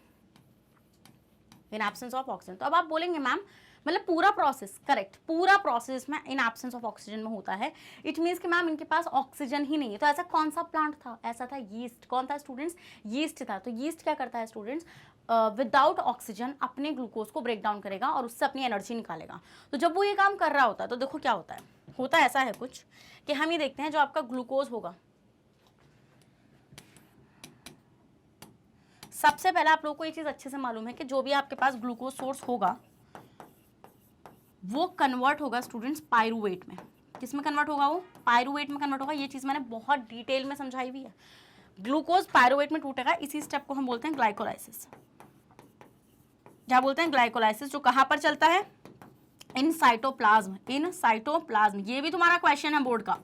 A: in absence of oxygen। तो अब आप बोलेंगे मैम मतलब पूरा प्रोसेस, करेक्ट, पूरा प्रोसेस में इन एब्सेंस ऑफ ऑक्सीजन में होता है। इट मीन्स कि मैम इनके पास ऑक्सीजन ही नहीं है। तो ऐसा कौन सा प्लांट था, ऐसा था यीस्ट। कौन था स्टूडेंट्स, यीस्ट था। तो यीस्ट क्या करता है स्टूडेंट्स, विदाउट ऑक्सीजन अपने ग्लूकोज को ब्रेक डाउन करेगा और उससे अपनी एनर्जी निकालेगा। तो जब वो ये काम कर रहा होता है तो देखो क्या होता है, होता ऐसा है कुछ कि हम ये देखते हैं जो आपका ग्लूकोज होगा, सबसे पहले आप लोगों को ये चीज अच्छे से मालूम है कि जो भी आपके पास ग्लूकोज सोर्स होगा वो कन्वर्ट होगा स्टूडेंट्स पायरूवेट में। किस में कन्वर्ट होगा, वो पायरूवेट में कन्वर्ट होगा। ये चीज मैंने बहुत डिटेल में समझाई हुई है। ग्लूकोज पायरूवेट में टूटेगा, इसी स्टेप को हम बोलते हैं ग्लाइकोलाइसिस। क्या बोलते हैं, ग्लाइकोलाइसिस, जो कहां पर चलता है, इन साइटोप्लाज्म, इन साइटोप्लाज्म। ये भी तुम्हारा क्वेश्चन है बोर्ड का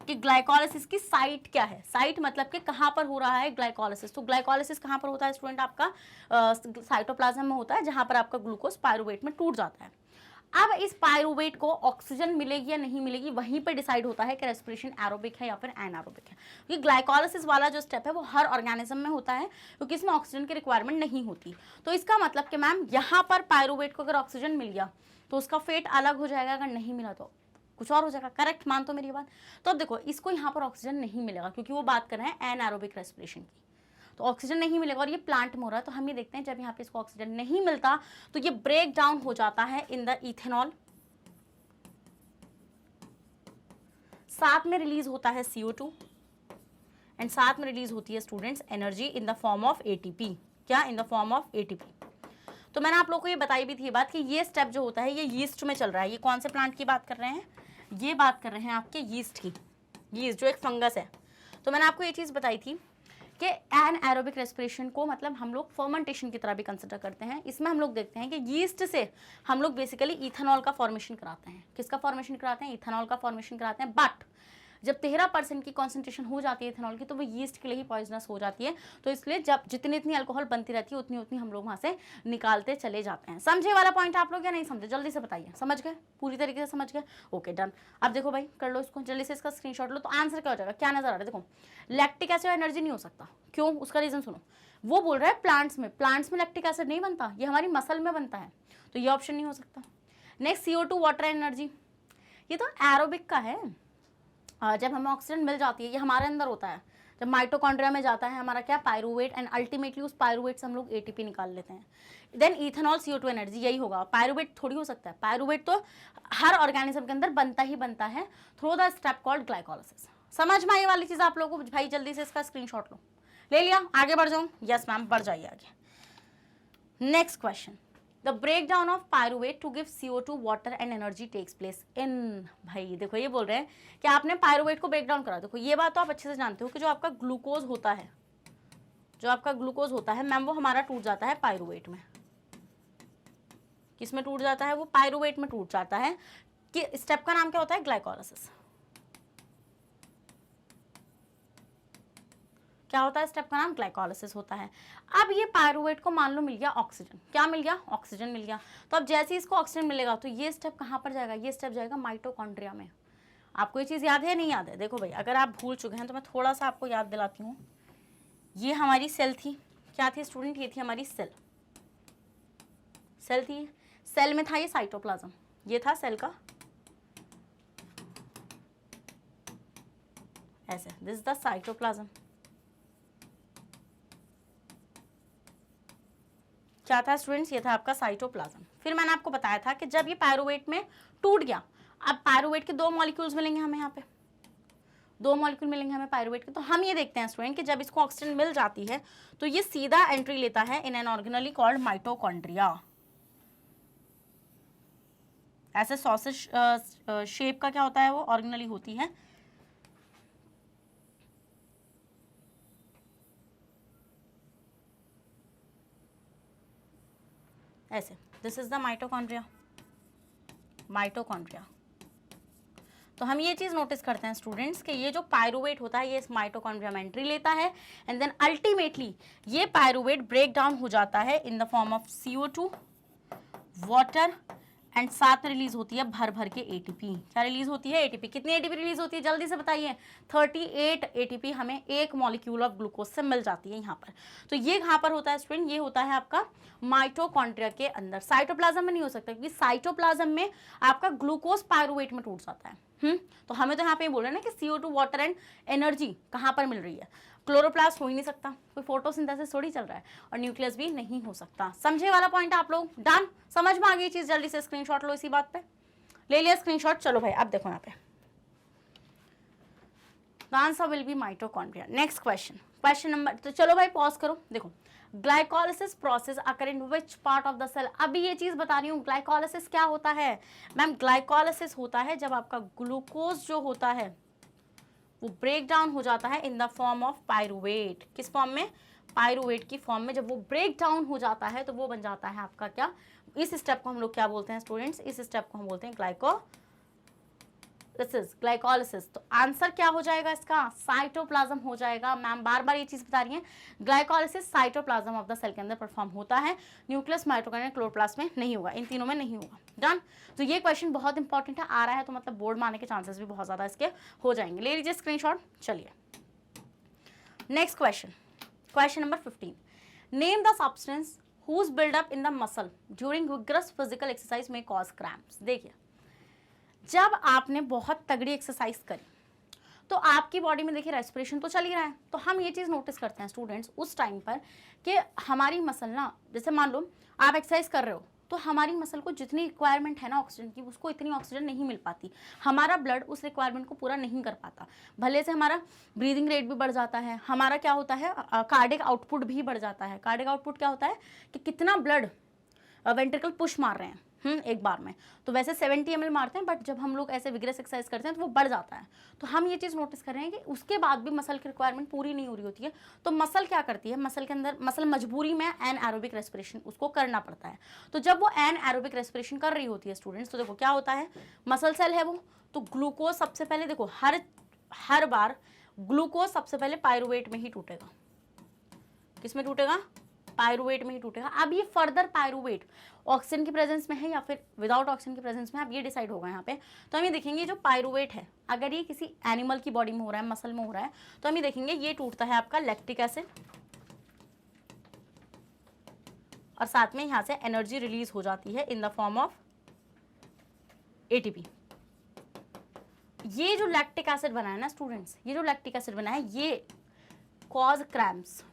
A: कि ग्लाइकोलाइसिस की साइट क्या है। साइट मतलब कि कहां पर हो रहा है ग्लाइकोलाइसिस। तो ग्लाइकोलाइसिस कहां पर होता है स्टूडेंट, आपका साइटोप्लाज्म में होता है, जहां पर आपका ग्लूकोज पायरूवेट में टूट जाता है। अब इस पायरुवेट को ऑक्सीजन मिलेगी या नहीं मिलेगी, वहीं पर डिसाइड होता है कि रेस्पिरेशन एरोबिक है या फिर एनारोबिक है। क्योंकि ग्लाइकोलाइसिस वाला जो स्टेप है वो हर ऑर्गेनिज्म में होता है, क्योंकि इसमें ऑक्सीजन की रिक्वायरमेंट नहीं होती। तो इसका मतलब कि मैम यहाँ पर पायरुवेट को अगर ऑक्सीजन मिल गया तो उसका फेट अलग हो जाएगा, अगर नहीं मिला तो कुछ और हो जाएगा। करेक्ट, मान तो मेरी बात। तो अब देखो, इसको यहाँ पर ऑक्सीजन नहीं मिलेगा क्योंकि वो बात कर रहे हैं एनारोबिक रेस्पिरेशन की, तो ऑक्सीजन नहीं मिलेगा और ये प्लांट में हो रहा है। तो हम ये देखते हैं जब यहाँ पे इसको ऑक्सीजन नहीं मिलता तो ये ब्रेक डाउन हो जाता है इन द इथेनॉल, साथ में रिलीज होता है CO2 एंड साथ में रिलीज होती है students energy in the form of ATP। क्या? In the form of ATP। तो मैंने आप लोगों को ये बताई भी थी ये बात कि ये स्टेप जो होता है ये यीस्ट में चल रहा है। ये कौन से प्लांट की बात कर रहे हैं? ये बात कर रहे हैं आपके यीस्ट की। यीस्ट जो एक फंगस है। तो मैंने आपको ये चीज़ बताई थी कि एनारोबिक रेस्पिरेशन को मतलब हम लोग फर्मेंटेशन की तरह भी कंसिडर करते हैं। इसमें हम लोग देखते हैं कि यीस्ट से हम लोग बेसिकली इथेनॉल का फॉर्मेशन कराते हैं। किसका फॉर्मेशन कराते हैं? इथेनॉल का फॉर्मेशन कराते हैं। बट जब 13% की कॉन्सेंट्रेशन हो जाती है इथेनॉल की तो वो यीस्ट के लिए ही पॉइजनस हो जाती है। तो इसलिए जब जितनी इतनी अल्कोहल बनती रहती है उतनी उतनी हम लोग वहाँ से निकालते चले जाते हैं। समझे वाला पॉइंट आप लोग या नहीं समझे? जल्दी से बताइए। समझ गए? पूरी तरीके से समझ गए? Okay, done. अब देखो भाई, कर लो इसको जल्दी से, इसका स्क्रीनशॉट लो। तो आंसर क्या हो जाएगा? क्या नजर आ रहा है? देखो, लैक्टिक एसिड एनर्जी नहीं हो सकता। क्यों? उसका रीजन सुनो। वो बोल रहा है प्लांट्स में लैक्टिक एसिड नहीं बनता, ये हमारी मसल में बनता है, तो ये ऑप्शन नहीं हो सकता। नेक्स्ट, CO2 वाटर एनर्जी, ये तो एरोबिक का है। जब हमें ऑक्सीजन मिल जाती है, ये हमारे अंदर होता है, जब माइटोकॉन्ड्रिया में जाता है हमारा क्या? पायरुवेट, एंड अल्टीमेटली उस पायरुवेट से हम लोग ATP निकाल लेते हैं। देन इथेनॉल CO2 एनर्जी, यही होगा। पायरुवेट थोड़ी हो सकता है, पायरुवेट तो हर ऑर्गेनिज्म के अंदर बनता ही बनता है through the step called glycolysis. समझ में आई वाली चीज़ आप लोगों को? भाई जल्दी से इसका स्क्रीनशॉट लो। ले लिया? आगे बढ़ जाऊँ? यस मैम, बढ़ जाइए आगे। Next question, the break down of pyruvate to give CO2 water and energy takes place in. भाई देखो, ये बोल रहे हैं कि आपने पायरुवेट को ब्रेक डाउन करा। देखो, ये बात तो आप अच्छे से जानते हो कि जो आपका ग्लूकोज होता है, जो आपका ग्लूकोज होता है मैम, वो हमारा टूट जाता है पायरुवेट में। किस में टूट जाता है? वो पायरुवेट में टूट जाता है। कि स्टेप का नाम क्या होता है? ग्लाइकोलाइसिस। क्या होता है? स्टेप का नाम ग्लाइकोलाइसिस होता है। अब ये पायरुवेट को मान लो मिल गया ऑक्सीजन। क्या मिल गया? ऑक्सीजन मिल गया। तो अब जैसे ही इसको ऑक्सीजन मिलेगा तो ये स्टेप कहाँ पर जाएगा? ये स्टेप जाएगा माइटोकॉन्ड्रिया में। आपको ये चीज़ याद है नहीं याद है? देखो भाई, अगर आप भूल चुके हैं तो मैं थोड़ा सा आपको याद दिलाती हूँ। ये हमारी सेल थी। क्या थी स्टूडेंट? ये थी हमारी सेल। सेल थी, सेल में था ये साइटोप्लाज्म, ये था सेल का ऐसे, दिस इज द साइटोप्लाज्म। क्या था स्टूडेंट्स? ये था आपका साइटोप्लाज्म। फिर मैंने आपको बताया था कि जब ये पायरुवेट में टूट गया, अब पायरुवेट के 2 मॉलिक्यूल्स मिलेंगे हमें, यहाँ पे 2 मॉलिक्यूल मिलेंगे हमें पायरुवेट के। तो हम ये देखते हैं स्टूडेंट कि जब इसको ऑक्सीजन मिल जाती है तो ये सीधा एंट्री लेता है in an organelle called mitochondria. ऐसे सॉसेज शेप का क्या होता है? वो ऑर्गेनली होती है। ऐसे, this is the mitochondria. Mitochondria. तो हम ये चीज़ नोटिस करते हैं स्टूडेंट्स कि ये जो पायरुवेट होता है ये इस माइटोकॉन्ड्रिया में एंट्री लेता है एंड देन अल्टीमेटली ये पायरुवेट ब्रेक डाउन हो जाता है in the form of CO2 water and साथ रिलीज होती है भर भर के ATP। क्या रिलीज होती है? ATP। कितनी ATP रिलीज होती है? जल्दी से बताइए। 38 ATP हमें एक मॉलिक्यूल ऑफ ग्लूकोज से मिल जाती है यहाँ पर। तो ये कहाँ पर होता है स्टूडेंट? ये होता है आपका माइटोकॉन्ड्रिया के अंदर। साइटोप्लाज्म में नहीं हो सकता क्योंकि साइटोप्लाज्म में आपका ग्लूकोज पायरुवेट में टूट जाता है। तो हमें तो यहाँ पे बोल रहे हैं ना कि CO2 वाटर एंड एनर्जी कहाँ पर मिल रही है? क्लोरोप्लास्ट हो ही नहीं सकता, कोई फोटोसिंथेसिस थोड़ी चल रहा है, और न्यूक्लियस भी नहीं हो सकता। समझे वाला पॉइंट आप लोग? डन? समझ में आ गई चीज? जल्दी से स्क्रीनशॉट लो इसी बात पे। ले लिया स्क्रीनशॉट? चलो भाई, अब देखो यहाँ पे the answer will be mitochondria. Next question, question number, तो चलो भाई पॉज करो। देखो, glycolysis process occur in which part of the cell. अभी ये चीज बता रही हूँ, ग्लाइकोलाइसिस क्या होता है मैम? ग्लाइकोलाइसिस होता है जब आपका ग्लूकोज जो होता है वो ब्रेक डाउन हो जाता है in the form of pyruvate. किस फॉर्म में? पायरुवेट की फॉर्म में। जब वो ब्रेक डाउन हो जाता है तो वो बन जाता है आपका क्या? इस स्टेप को हम लोग क्या बोलते हैं स्टूडेंट्स? इस स्टेप को हम बोलते हैं दिस इज ग्लाइकोलिसिस। तो आंसर क्या हो जाएगा इसका? साइटोप्लाज्म हो जाएगा। मैम बार बार ये चीज बता रही है, glycolysis cytoplasm of the cell के अंदर परफॉर्म होता है, न्यूक्लियस, माइटोकॉन्ड्रिया, क्लोरोप्लास्ट में नहीं होगा, इन तीनों में नहीं होगा। डन। तो ये क्वेश्चन बहुत इंपॉर्टेंट है, आ रहा है तो मतलब बोर्ड में आने के चांसेस भी बहुत ज्यादा इसके हो जाएंगे। ले लीजिए स्क्रीनशॉट। चलिए next question, question number 15। Name the substance whose build-up in the muscle during vigorous physical exercise may cause cramps। देखिए, जब आपने बहुत तगड़ी एक्सरसाइज करी तो आपकी बॉडी में देखिए रेस्पिरेशन तो चल ही रहा है, तो हम ये चीज़ नोटिस करते हैं स्टूडेंट्स उस टाइम पर कि हमारी मसल ना, जैसे मान लो आप एक्सरसाइज कर रहे हो तो हमारी मसल को जितनी रिक्वायरमेंट है ना ऑक्सीजन की, उसको इतनी ऑक्सीजन नहीं मिल पाती, हमारा ब्लड उस रिक्वायरमेंट को पूरा नहीं कर पाता। भले से हमारा ब्रीदिंग रेट भी बढ़ जाता है, हमारा क्या होता है कार्डिक आउटपुट भी बढ़ जाता है। कार्डिक आउटपुट क्या होता है कि कितना ब्लड वेंट्रिकल पुश मार रहे हैं एक बार में, तो वैसे 70 ml मारते हैं, बट जब हम लोग ऐसे विग्रेस एक्सरसाइज करते हैं तो वो बढ़ जाता है। तो हम ये चीज़ नोटिस कर रहे हैं कि उसके बाद भी मसल की रिक्वायरमेंट पूरी नहीं हो रही होती है, तो मसल क्या करती है, मसल के अंदर मसल मजबूरी में एन एरोबिक रेस्पिरेशन उसको करना पड़ता है। तो जब वो एन एरोबिक रेस्पिरेशन कर रही होती है स्टूडेंट्स, तो देखो क्या होता है, मसल सेल है वो, तो ग्लूकोज सबसे पहले देखो हर बार ग्लूकोज सबसे पहले पायरुवेट में ही टूटेगा। किस में टूटेगा? पायरुवेट में ही टूटेगा। अब ये फर्दर पायरुवेट ऑक्सीजन की प्रेजेंस में है या फिर विदाउट ऑक्सीजन की प्रेजेंस में, अब ये डिसाइड होगा यहाँ पे। तो हम ये देखेंगे जो पायरुवेट है, अगर ये किसी एनिमल की बॉडी में हो रहा है, मसल में हो रहा है, तो हम ये देखेंगे ये टूटता है आपका लैक्टिक एसिड, और साथ में यहाँ से एनर्जी रिलीज हो जाती है in the form of ATP. ये जो लैक्टिक एसिड बना है ना स्टूडेंट्स, ये जो लैक्टिक एसिड बना है ये कॉज क्रैम्प्स।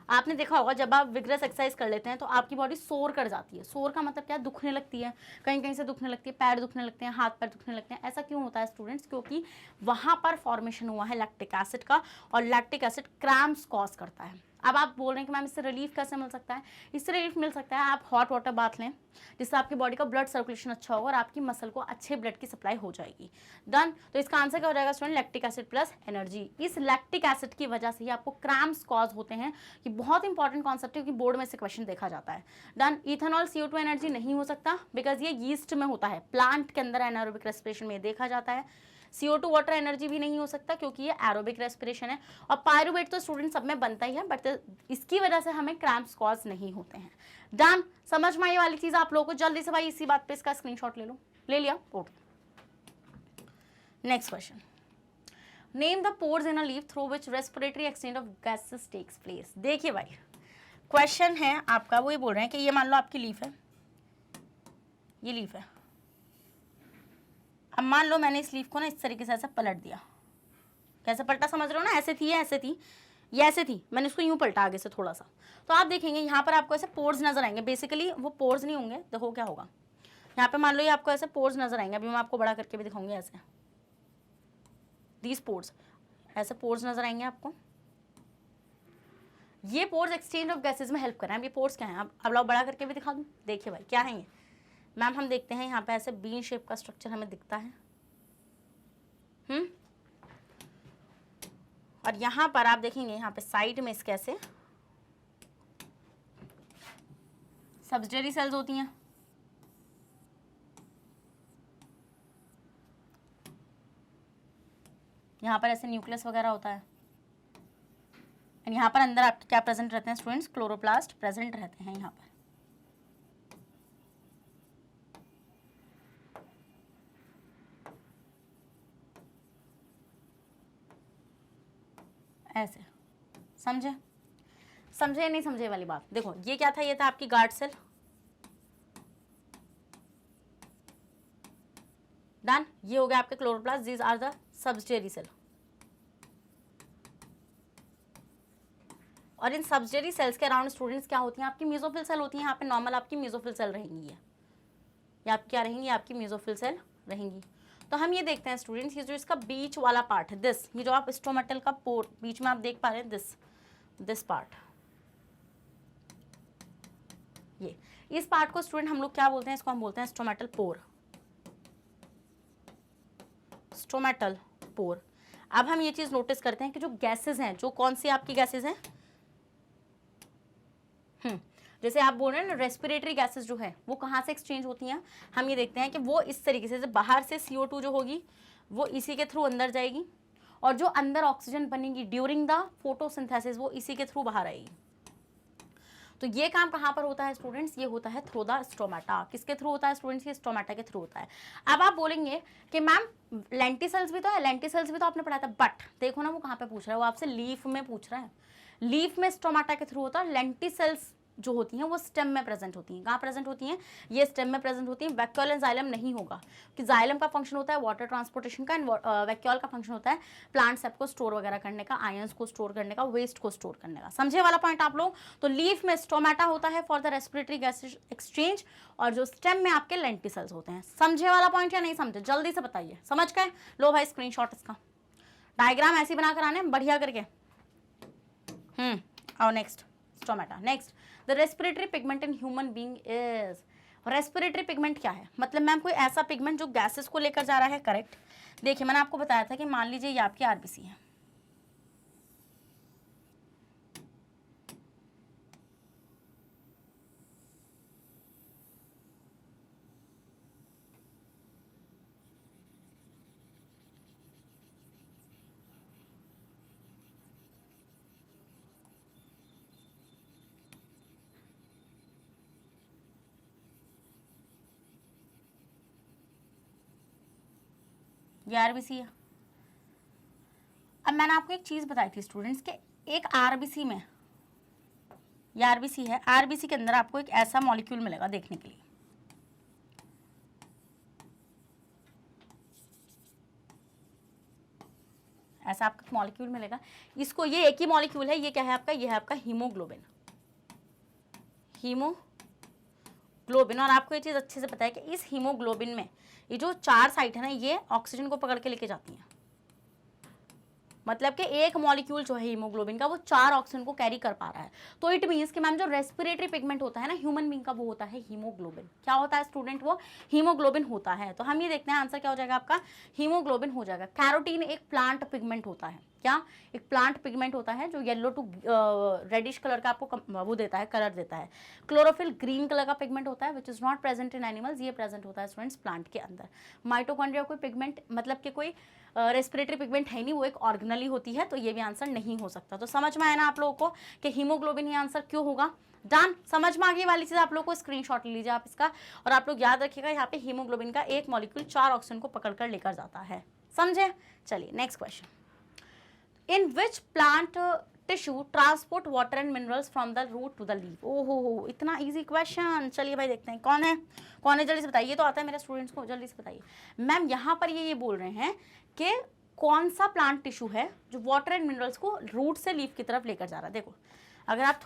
A: आपने देखा होगा जब आप विग्रेस एक्सरसाइज कर लेते हैं तो आपकी बॉडी सोर कर जाती है। सोर का मतलब क्या? दुखने लगती है, कहीं कहीं से दुखने लगती है, पैर दुखने लगते हैं, हाथ पैर दुखने लगते हैं। ऐसा क्यों होता है स्टूडेंट्स? क्योंकि वहाँ पर फॉर्मेशन हुआ है लैक्टिक एसिड का, और लैक्टिक एसिड क्रैम्प्स कॉज करता है। अब आप बोल रहे हैं कि मैम इससे रिलीफ कैसे मिल सकता है? इससे रिलीफ मिल सकता है, आप हॉट वाटर बाथ लें, जिससे आपकी बॉडी का ब्लड सर्कुलेशन अच्छा होगा और आपकी मसल को अच्छे ब्लड की सप्लाई हो जाएगी। डन। तो इसका आंसर क्या हो जाएगा student? Lactic acid plus energy. इस लैक्टिक एसिड की वजह से ही आपको क्रैम्प्स कॉज होते हैं। ये बहुत इंपॉर्टेंट कॉन्सेप्ट है, क्योंकि बोर्ड में से क्वेश्चन देखा जाता है। डन। इथेनॉल CO2 एनर्जी नहीं हो सकता, बिकॉज ये यीस्ट में होता है, प्लांट के अंदर एनारोबिक रेस्पिरेशन में देखा जाता है। CO2 वाटर एनर्जी भी नहीं हो सकता, क्योंकि ये एरोबिक रेस्पिरेशन है। और पायरुवेट तो स्टूडेंट सब में बनता ही है, बट इसकी वजह से हमें क्रैम्प्स कॉज नहीं होते हैं। डन। समझ में आई वाली चीज आप लोगों को? जल्दी से भाई इसी बात पे इसका स्क्रीनशॉट ले लो। ले लिया? Okay. Next question, name the pores in a leaf through which respiratory exchange of gases takes place. देखिए भाई, क्वेश्चन है आपका, वो ये बोल रहे हैं कि ये मान लो आपकी लीफ है, ये लीफ है। अब मान लो मैंने इस लीफ को ना इस तरीके से ऐसा पलट दिया। कैसे पलटा समझ रहे हो ना? ऐसे थी, ऐसे थी, ये ऐसे थी, मैंने इसको यूं पलटा आगे से थोड़ा सा। तो आप देखेंगे यहाँ पर आपको ऐसे पोर्स नजर आएंगे। बेसिकली वो पोर्स नहीं होंगे, देखो क्या होगा यहाँ पे, मान लो ये आपको ऐसे पोर्स नजर आएंगे। अभी मैं आपको बड़ा करके भी दिखाऊंगी, ऐसे दीज पोर्स, ऐसे पोर्स नजर आएंगे आपको। ये पोर्स एक्सचेंज ऑफ गैसेज में हेल्प कर रहे हैं। अब ये पोर्स क्या है? अब लो बड़ा करके भी दिखा दूँ। देखिए भाई क्या है ये मैम, हम देखते हैं यहाँ पे ऐसे बीन शेप का स्ट्रक्चर हमें दिखता है। और यहाँ पर आप देखेंगे यहाँ पे साइड में इसके ऐसे सब्सिडियरी सेल्स होती हैं। यहाँ पर ऐसे न्यूक्लियस वगैरह होता है, एंड यहाँ पर अंदर आपके क्या प्रेजेंट रहते हैं स्टूडेंट्स? क्लोरोप्लास्ट प्रेजेंट रहते हैं यहाँ पर। ऐसे समझे? समझे नहीं समझे वाली बात? देखो ये क्या था? ये था आपकी गार्ड सेल। डन। ये हो गया आपके chloroplast, these are the subsidiary cell. और इन सब्सिडियरी सेल्स के अराउंड स्टूडेंट्स क्या होती हैं? आपकी मेसोफिल सेल होती है। यहाँ पे नॉर्मल आपकी मेसोफिल सेल रहेंगी, ये आपकी क्या रहेंगी? आपकी मेसोफिल सेल रहेंगी। तो हम ये देखते हैं स्टूडेंट्स, ये जो इसका बीच वाला पार्ट है, दिस, ये जो आप स्टोमेटल का पोर बीच में आप देख पा रहे हैं, दिस पार्ट, ये इस पार्ट को स्टूडेंट हम लोग क्या बोलते हैं? इसको हम बोलते हैं स्टोमेटल पोर। Stomatal pore. अब हम ये चीज नोटिस करते हैं कि जो गैसेस हैं, जो कौन सी आपकी गैसेस हैं, जैसे आप बोल रहे हैं ना रेस्पिरेटरी गैसेस जो है वो कहाँ से एक्सचेंज होती हैं, हम ये देखते हैं कि वो इस तरीके से बाहर से CO2 जो होगी वो इसी के थ्रू अंदर जाएगी, और जो अंदर ऑक्सीजन बनेगी ड्यूरिंग द फोटोसिंथेसिस वो इसी के थ्रू बाहर आएगी। तो ये काम कहाँ पर होता है स्टूडेंट्स, ये होता है थ्रू द स्टोमेटा। किसके थ्रू होता है स्टूडेंट्स, ये स्टोमेटा के थ्रू होता है। अब आप बोलेंगे कि मैम लेंटिसल्स भी तो है, लेंटिसल्स भी तो आपने पढ़ा था, बट देखो ना वो कहाँ पे पूछ रहा है, वो आपसे लीफ में पूछ रहा है। लीफ में स्टोमेटा के थ्रू होता है, लेंटिसल्स जो होती हैं वो स्टेम में प्रेजेंट होती हैं। कहाँ प्रेजेंट होती हैं, ये स्टेम में प्रेजेंट होती हैं। वैक्यूल एंड जाइलम नहीं होगा, कि जाइलम का फंक्शन होता है वाटर ट्रांसपोर्टेशन का, एंड वैक्यूल का फंक्शन होता है प्लांट सेप को स्टोर वगैरह करने का, आयंस को स्टोर करने का, वेस्ट को स्टोर करने का। समझे वाला पॉइंट आप लोग। तो लीफ में स्टोमेटा होता है for the respiratory gas exchange, और जो स्टेम में आपके लेंटिसल्स होते हैं। समझे वाला पॉइंट या नहीं समझे, जल्दी से बताइए। समझ गए, लो भाई स्क्रीनशॉट इसका, डायग्राम ऐसे बना कर आने बढ़िया करके। और next stomata. Next the respiratory pigment in human being is, respiratory pigment क्या है, मतलब मैम कोई ऐसा पिगमेंट जो गैसेस को लेकर जा रहा है। करेक्ट। देखिए मैंने आपको बताया था कि मान लीजिए ये आपकी आरबीसी है, ये आरबीसी है। अब मैंने आपको एक चीज बताई थी स्टूडेंट्स के, एक आरबीसी में, ये आरबीसी है, आरबीसी के अंदर आपको एक ऐसा मॉलिक्यूल मिलेगा देखने के लिए, ऐसा आपका मॉलिक्यूल मिलेगा। इसको, ये एक ही मॉलिक्यूल है, ये क्या है आपका, ये है आपका हीमोग्लोबिन। हीमोग्लोबिन, और आपको ये चीज अच्छे से पता है कि इस हीमोग्लोबिन में ये जो 4 साइट है ना, ये ऑक्सीजन को पकड़ के लेके जाती हैं। मतलब कि एक मॉलिक्यूल जो है हीमोग्लोबिन का वो 4 ऑक्सीजन को कैरी कर पा रहा है। तो इट मींस कि मैम जो रेस्पिरेटरी पिगमेंट होता है ना ह्यूमन बीइंग का, वो होता है हीमोग्लोबिन। क्या होता है स्टूडेंट, वो हीमोग्लोबिन होता है। तो हम ये देखते हैं आंसर क्या हो जाएगा आपका, हीमोग्लोबिन हो जाएगा। कैरोटीन एक प्लांट पिगमेंट होता है, क्या, एक प्लांट पिगमेंट होता है जो येलो टू रेडिश कलर का आपको वो देता है, कलर देता है। क्लोरोफिल ग्रीन कलर का पिगमेंट होता है which is not present in animals, ये प्रेजेंट होता है स्टूडेंट्स प्लांट के अंदर। माइटोकॉन्ड्रिया कोई पिगमेंट, मतलब कि कोई रेस्पिरेटरी पिगमेंट है नहीं, वो एक ऑर्गेनली होती है, तो ये भी आंसर नहीं हो सकता। तो समझ में आया ना आप लोगों को कि हीमोग्लोबिन ही आंसर क्यों होगा। डन, समझ में आ गई वाली चीज। आप लोग को स्क्रीनशॉट ले लीजिए आप इसका, और आप लोग याद रखिएगा यहाँ पे हीमोग्लोबिन का एक मॉलिक्यूल 4 ऑक्सीजन को पकड़कर लेकर जाता है। समझे, चलिए next question. In which plant tissue transport water and minerals from the root to the leaf. ओहो हो, इतना इजी क्वेश्चन। चलिए भाई देखते हैं कौन है, कौन है, जल्दी से बताइए। तो आता है मेरे स्टूडेंट्स को, जल्दी से बताइए। मैम यहाँ पर ये बोल रहे हैं कि कौन सा प्लांट टिश्यू है जो वाटर एंड मिनरल्स को रूट से लीफ की तरफ लेकर जा रहा है। देखो अगर आप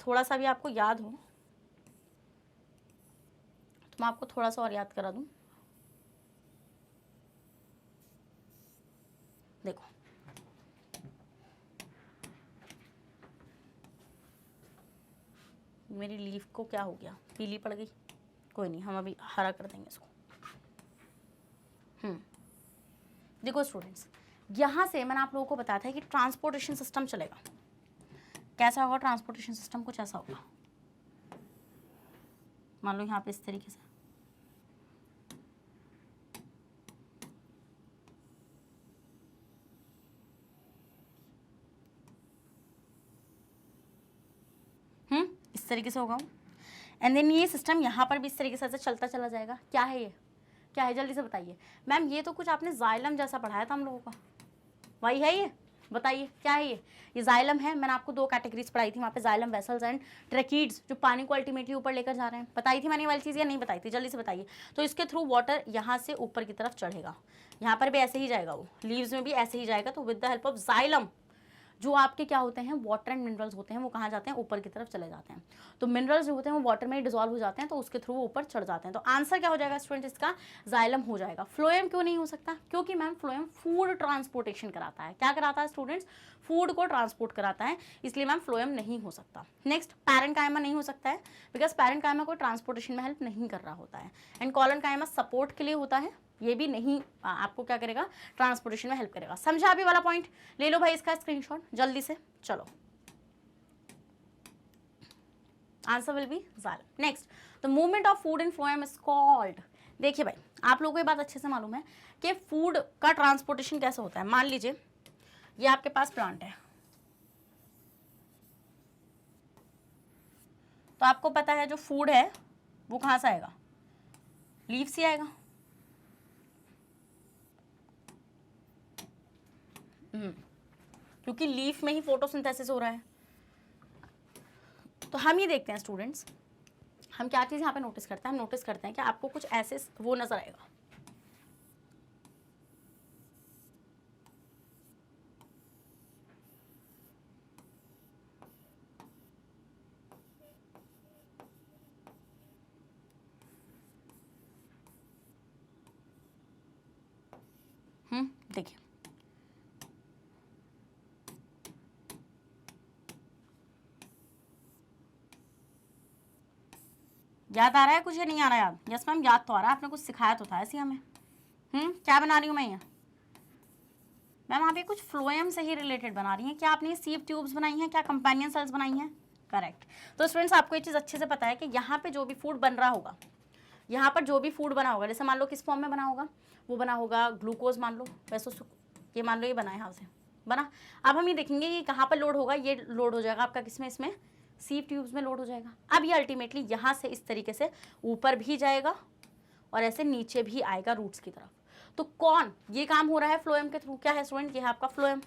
A: थोड़ा सा भी आपको याद हो तो मैं आपको थोड़ा सा और याद करा दूं। देखो मेरी लीफ को क्या हो गया, पीली पड़ गई, कोई नहीं, हम अभी हरा कर देंगे इसको। देखो स्टूडेंट्स, यहाँ से मैंने आप लोगों को बताया था कि ट्रांसपोर्टेशन सिस्टम चलेगा। कैसा होगा ट्रांसपोर्टेशन सिस्टम, कुछ ऐसा होगा, मान लो यहाँ पे इस तरीके से, इस तरीके से होगा। एंड देन ये सिस्टम यहाँ पर भी इस तरीके से चलता चला जाएगा। क्या है ये, क्या है, जल्दी से बताइए। मैम ये तो कुछ आपने जाइलम जैसा पढ़ाया था हम लोगों का, वही है ये, बताइए क्या है ये जाइलम है। मैंने आपको 2 कैटेगरीज पढ़ाई थी वहाँ पे, जाइलम वेसल्स एंड ट्रैकीड्स, जो पानी को अल्टीमेटली ऊपर लेकर जा रहे हैं। बताई थी मैंने वाली चीज़ या नहीं बताई थी, जल्दी से बताइए। तो इसके थ्रू वाटर यहाँ से ऊपर की तरफ चढ़ेगा, यहाँ पर भी ऐसे ही जाएगा, वो लीव्स में भी ऐसे ही जाएगा। तो with the help of xylem जो आपके क्या होते हैं, वाटर एंड मिनरल्स होते हैं, वो कहाँ जाते हैं, ऊपर की तरफ चले जाते हैं। तो मिनरल्स जो होते हैं वो वाटर में डिजॉल्व हो जाते हैं, तो उसके थ्रू वो ऊपर चढ़ जाते हैं। तो आंसर क्या हो जाएगा स्टूडेंट, इसका जाइलम हो जाएगा। फ्लोएम क्यों नहीं हो सकता, क्योंकि मैम फ्लोएम फूड ट्रांसपोर्टेशन कराता है। क्या कराता है स्टूडेंट्स, फूड को ट्रांसपोर्ट कराता है, इसलिए मैम फ्लोएम नहीं हो सकता। नेक्स्ट पैरेन्काइमा नहीं हो सकता है, बिकॉज पैरेन्काइमा को ट्रांसपोर्टेशन में हेल्प नहीं कर रहा होता है। एंड कोलोनकाइमा सपोर्ट के लिए होता है, ये भी नहीं आपको क्या करेगा, ट्रांसपोर्टेशन में हेल्प करेगा। समझा अभी वाला पॉइंट, ले लो भाई इसका स्क्रीनशॉट जल्दी से। चलो आंसर विल बी जालिम। Next, the movement of food in phloem is called. देखिए भाई, आप लोगों को ये बात अच्छे से मालूम है कि फूड का ट्रांसपोर्टेशन कैसे होता है। मान लीजिए ये आपके पास प्लांट है, तो आपको पता है जो फूड है वो कहाँ से आएगा, लीफ से आएगा। क्योंकि लीफ में ही फोटोसिंथेसिस हो रहा है। तो हम ये देखते हैं स्टूडेंट्स, हम क्या चीज़ यहाँ पे नोटिस करते हैं, हम नोटिस करते हैं कि आपको कुछ ऐसे वो नजर आएगा, देखिए याद आ रहा है कुछ या नहीं आ रहा है याद? यस मैम, याद तो आ रहा है, आपने कुछ सिखाया तो था ऐसे हमें। क्या बना रही हूँ मैं ये? मैम आप ये कुछ फ्लोएम से ही रिलेटेड बना रही हैं क्या? आपने सीव ट्यूब्स बनाई हैं क्या, कंपेनियन सेल्स बनाई हैं? करेक्ट। तो स्टूडेंट्स आपको ये चीज़ अच्छे से पता है कि यहाँ पे जो भी फूड बन रहा होगा, यहाँ पर जो भी फूड बना होगा, जैसे मान लो किस फॉर्म में बना होगा, वो बना होगा ग्लूकोज मान लो, वैसे ये मान लो ये बना है यहाँ से बना। अब हम ये देखेंगे ये कहाँ पर लोड होगा, ये लोड हो जाएगा आपका किसमें, इसमें सीव ट्यूब्स में लोड हो जाएगा। अब ये अल्टीमेटली यहाँ से इस तरीके से ऊपर भी जाएगा और ऐसे नीचे भी आएगा रूट्स की तरफ। तो कौन ये काम हो रहा है फ्लोएम के थ्रू, क्या है स्टूडेंट, ये है आपका फ्लोएम,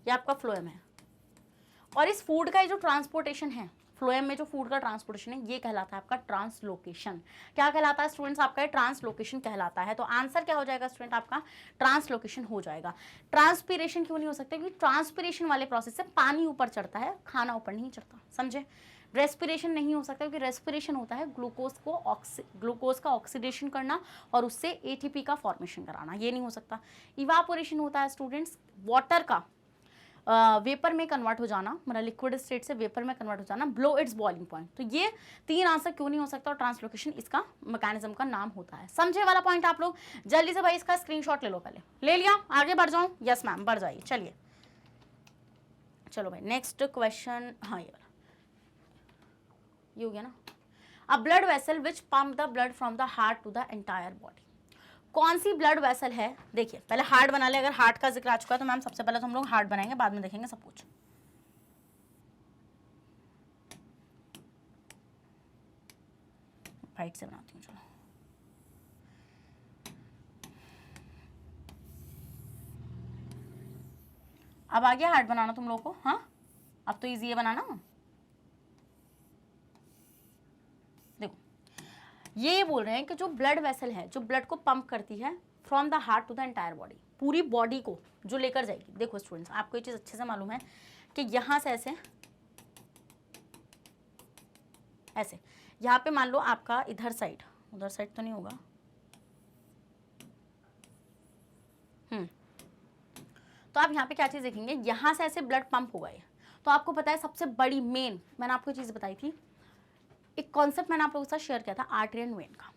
A: ये आपका फ्लोएम है। और इस फूड का ये जो ट्रांसपोर्टेशन है, फ्लोएम में जो फूड का ट्रांसपोर्टेशन है, ये कहलाता है आपका ट्रांसलोकेशन। क्या कहलाता है स्टूडेंट्स आपका, ये ट्रांसलोकेशन कहलाता है। तो आंसर क्या हो जाएगा स्टूडेंट आपका, ट्रांसलोकेशन हो जाएगा। ट्रांसपीरेशन क्यों नहीं हो सकता, क्योंकि ट्रांसपीरेशन वाले प्रोसेस से पानी ऊपर चढ़ता है, खाना ऊपर नहीं चढ़ता, समझे। रेस्पिरेशन नहीं हो सकता, क्योंकि रेस्पिरेशन होता है ग्लूकोज का ऑक्सीडेशन करना और उससे एटीपी का फॉर्मेशन कराना, ये नहीं हो सकता। इवापोरेशन होता है स्टूडेंट्स वाटर का वेपर में कन्वर्ट हो जाना, मतलब लिक्विड स्टेट से वेपर में कन्वर्ट हो जाना, ब्लो इट्स बॉइलिंग पॉइंट। तो ये 3 आंसर क्यों नहीं हो सकता, और ट्रांसलोकेशन इसका मैकेनिज्म का नाम होता है। समझे वाला पॉइंट आप लोग? जल्दी से भाई इसका स्क्रीनशॉट ले लो, पहले ले लिया, आगे बढ़ जाऊं? यस मैम बढ़ जाइए। चलिए चलो भाई नेक्स्ट क्वेश्चन, हाँ ये हो गया ना। A blood vessel which pump the blood from the heart to the entire body. कौन सी ब्लड वेसल है? देखिए पहले हार्ट बना ले, अगर हार्ट का जिक्र आ चुका है तो मैम सबसे पहले तो हम लोग हार्ट बनाएंगे, बाद में देखेंगे सब कुछ। राइट से बनाती हूँ, चलो। अब आ गया हार्ट बनाना तुम लोगों को? हाँ अब तो इजी है बनाना। देखो ये बोल रहे हैं कि जो ब्लड वेसल है, जो ब्लड को पंप करती है from the heart to the entire body, पूरी बॉडी को जो लेकर जाएगी। देखो स्टूडेंट्स आपको ये चीज़ अच्छे से मालूम है कि यहाँ से ऐसे ऐसे, यहाँ पे मान लो आपका इधर साइड, उधर साइड तो नहीं होगा, तो आप यहाँ पे क्या चीज़ देखेंगे, यहाँ से ऐसे ब्लड पंप होगा ये। तो आपको पता है सबसे बड़ी मेन, मैंने आपको चीज़ बताई थी, एक कॉन्सेप्ट मैंने आप लोगों के साथ शेयर किया था आर्टरी एंड वेन का।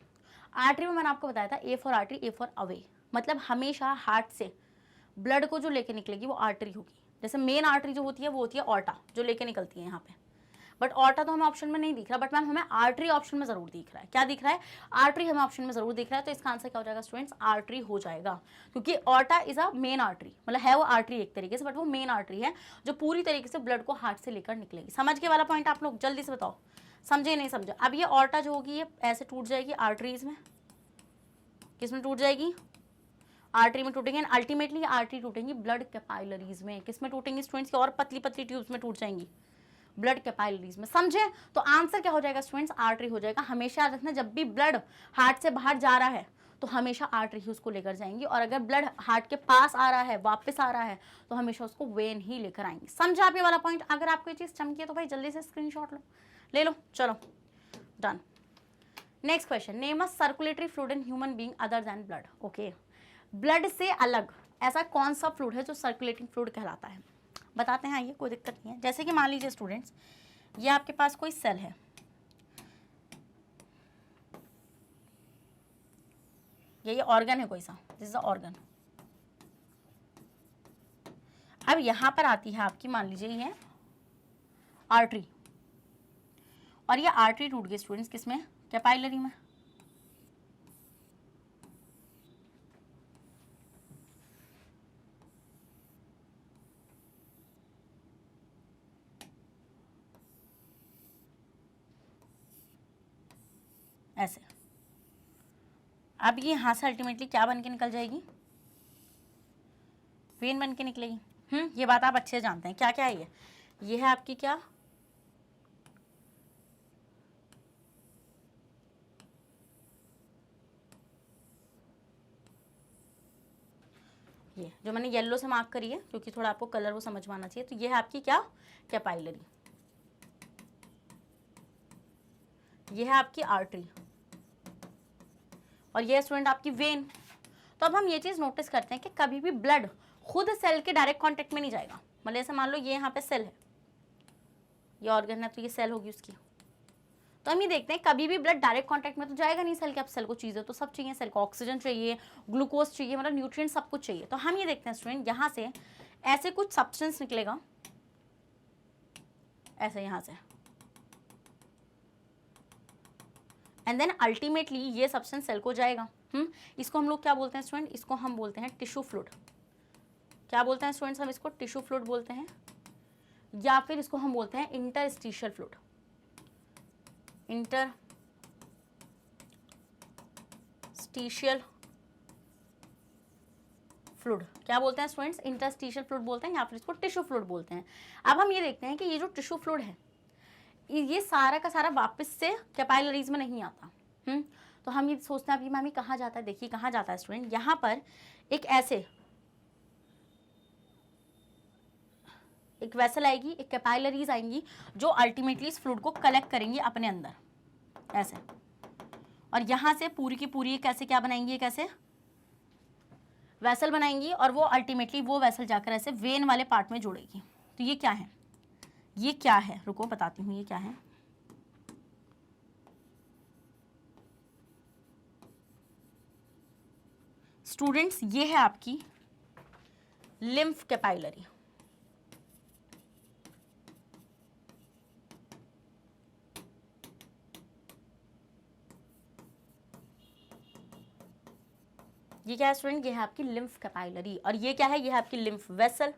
A: आर्टरी में मैंने आपको बताया था A for artery, A for away, मतलब हमेशा हार्ट से ब्लड को जो लेके निकलेगी वो आर्टरी होगी। जैसे मेन आर्टरी जो होती है वो होती है ऑर्टा, जो लेके निकलती है यहाँ पे, बट ऑर्टा तो हमें ऑप्शन में नहीं दिख रहा, बट मैम हमें आर्टरी ऑप्शन में जरूर दिख रहा है। क्या दिख रहा है? आर्टरी हमें ऑप्शन में जरूर दिख रहा है। तो इसका आंसर क्या हो जाएगा स्टूडेंट्स? आर्टरी हो जाएगा, क्योंकि aorta is a main artery, मतलब है वो आर्टरी एक तरीके से, बट वो मेन आर्टरी है जो पूरी तरीके से ब्लड को हार्ट से लेकर निकलेगी। समझ के वाला पॉइंट आप लोग? जल्दी से बताओ समझे नहीं समझे। अब ये ऑर्टा जो होगी ये ऐसे टूट जाएगी आर्टरीज में, किसमें टूट जाएगी? आर्टरी में टूटेंगे, अल्टीमेटली आर्टरी टूटेंगी ब्लड कैपाइलरीज में। किसमें टूटेंगी स्टूडेंट्स? की और पतली पतली ट्यूब्स में टूट जाएंगी, ब्लड कैपाइलरीज में, समझे। तो आंसर क्या हो जाएगा स्टूडेंट्स? आर्टरी हो जाएगा। हमेशा याद रखना जब भी ब्लड हार्ट से बाहर जा रहा है तो हमेशा आर्टरी ही उसको लेकर जाएंगी, और अगर ब्लड हार्ट के पास आ रहा है, वापस आ रहा है, तो हमेशा उसको वेन ही लेकर आएंगे। समझा आप ये वाला पॉइंट? अगर आपको ये चीज चमकी है तो भाई जल्दी से स्क्रीनशॉट लो, ले लो, चलो done. Next question, name a circulatory fluid in human being other than blood. Okay, blood से अलग ऐसा कौन सा फ्लूइड है जो सर्कुलेटिंग फ्लूइड कहलाता है? बताते हैं, आइए, कोई दिक्कत नहीं है। जैसे कि मान लीजिए स्टूडेंट्स ये आपके पास कोई सेल है, ये ऑर्गन है कोई सा, दिस इज ऑर्गन। अब यहां पर आती है आपकी, मान लीजिए ये आर्टरी, और ये आर्टरी टूट गई स्टूडेंट्स किसमें, कैपाइलरी में। ऐसे अब ये यहाँ से अल्टीमेटली क्या बन के निकल जाएगी, वेन बन के निकलेगी। ये बात आप अच्छे जानते हैं। क्या क्या है ये है आपकी क्या, ये जो मैंने येलो से मार्क करी है क्योंकि थोड़ा आपको कलर वो समझ में आना चाहिए। तो ये है आपकी क्या, कैपाइलरी, ये है आपकी आर्टरी, और ये स्टूडेंट आपकी वेन। तो अब हम ये चीज नोटिस करते हैं कि कभी भी ब्लड खुद सेल के डायरेक्ट कांटेक्ट में नहीं जाएगा। मतलब ऐसे मान लो ये यहाँ पे सेल है, ये ऑर्गन है, तो ये सेल होगी उसकी। तो हम ये देखते हैं कभी भी ब्लड डायरेक्ट कांटेक्ट में तो जाएगा नहीं सेल के। अब सेल को चीज़ें तो सब चाहिए, सेल को ऑक्सीजन चाहिए, ग्लूकोज चाहिए, मतलब न्यूट्रिएंट सब कुछ चाहिए। तो हम ये देखते हैं स्टूडेंट यहाँ से ऐसे कुछ सब्सटेंस निकलेगा, ऐसे यहाँ से, एंड देन अल्टीमेटली ये सब्सटेंस सेल को जाएगा। इसको हम लोग क्या बोलते हैं स्टूडेंट, इसको हम बोलते हैं टिश्यू फ्लूइड। क्या बोलते हैं स्टूडेंट्स, हम इसको टिश्यू फ्लूइड बोलते हैं, या फिर इसको हम बोलते हैं इंटरस्टिशियल फ्लूइड। इंटरस्टिशियल फ्लूइड क्या बोलते हैं स्टूडेंट्स, इंटरस्टिशियल फ्लूइड बोलते हैं, या फिर इसको टिश्यू फ्लूइड बोलते हैं। अब हम ये देखते हैं कि ये जो टिश्यू फ्लूइड है ये सारा का सारा वापस से कैपाइलरीज में नहीं आता। तो हम ये सोचते हैं अभी मैम कहाँ जाता है, देखिए कहाँ जाता है स्टूडेंट, यहाँ पर एक ऐसे एक वेसल आएगी, एक कैपाइलरीज आएंगी जो अल्टीमेटली इस फ्लूइड को कलेक्ट करेंगी अपने अंदर ऐसे, और यहाँ से पूरी की पूरी कैसे क्या बनाएंगी, कैसे वेसल बनाएंगी, और वो अल्टीमेटली वो वेसल जाकर ऐसे वेन वाले पार्ट में जुड़ेगी। तो ये क्या है, ये क्या है, रुको बताती हूँ ये क्या है। स्टूडेंट्स ये है आपकी लिम्फ कैपाइलरी। ये क्या है स्टूडेंट, ये है आपकी लिम्फ कैपाइलरी, और ये क्या है, ये है आपकी लिम्फ वेसल।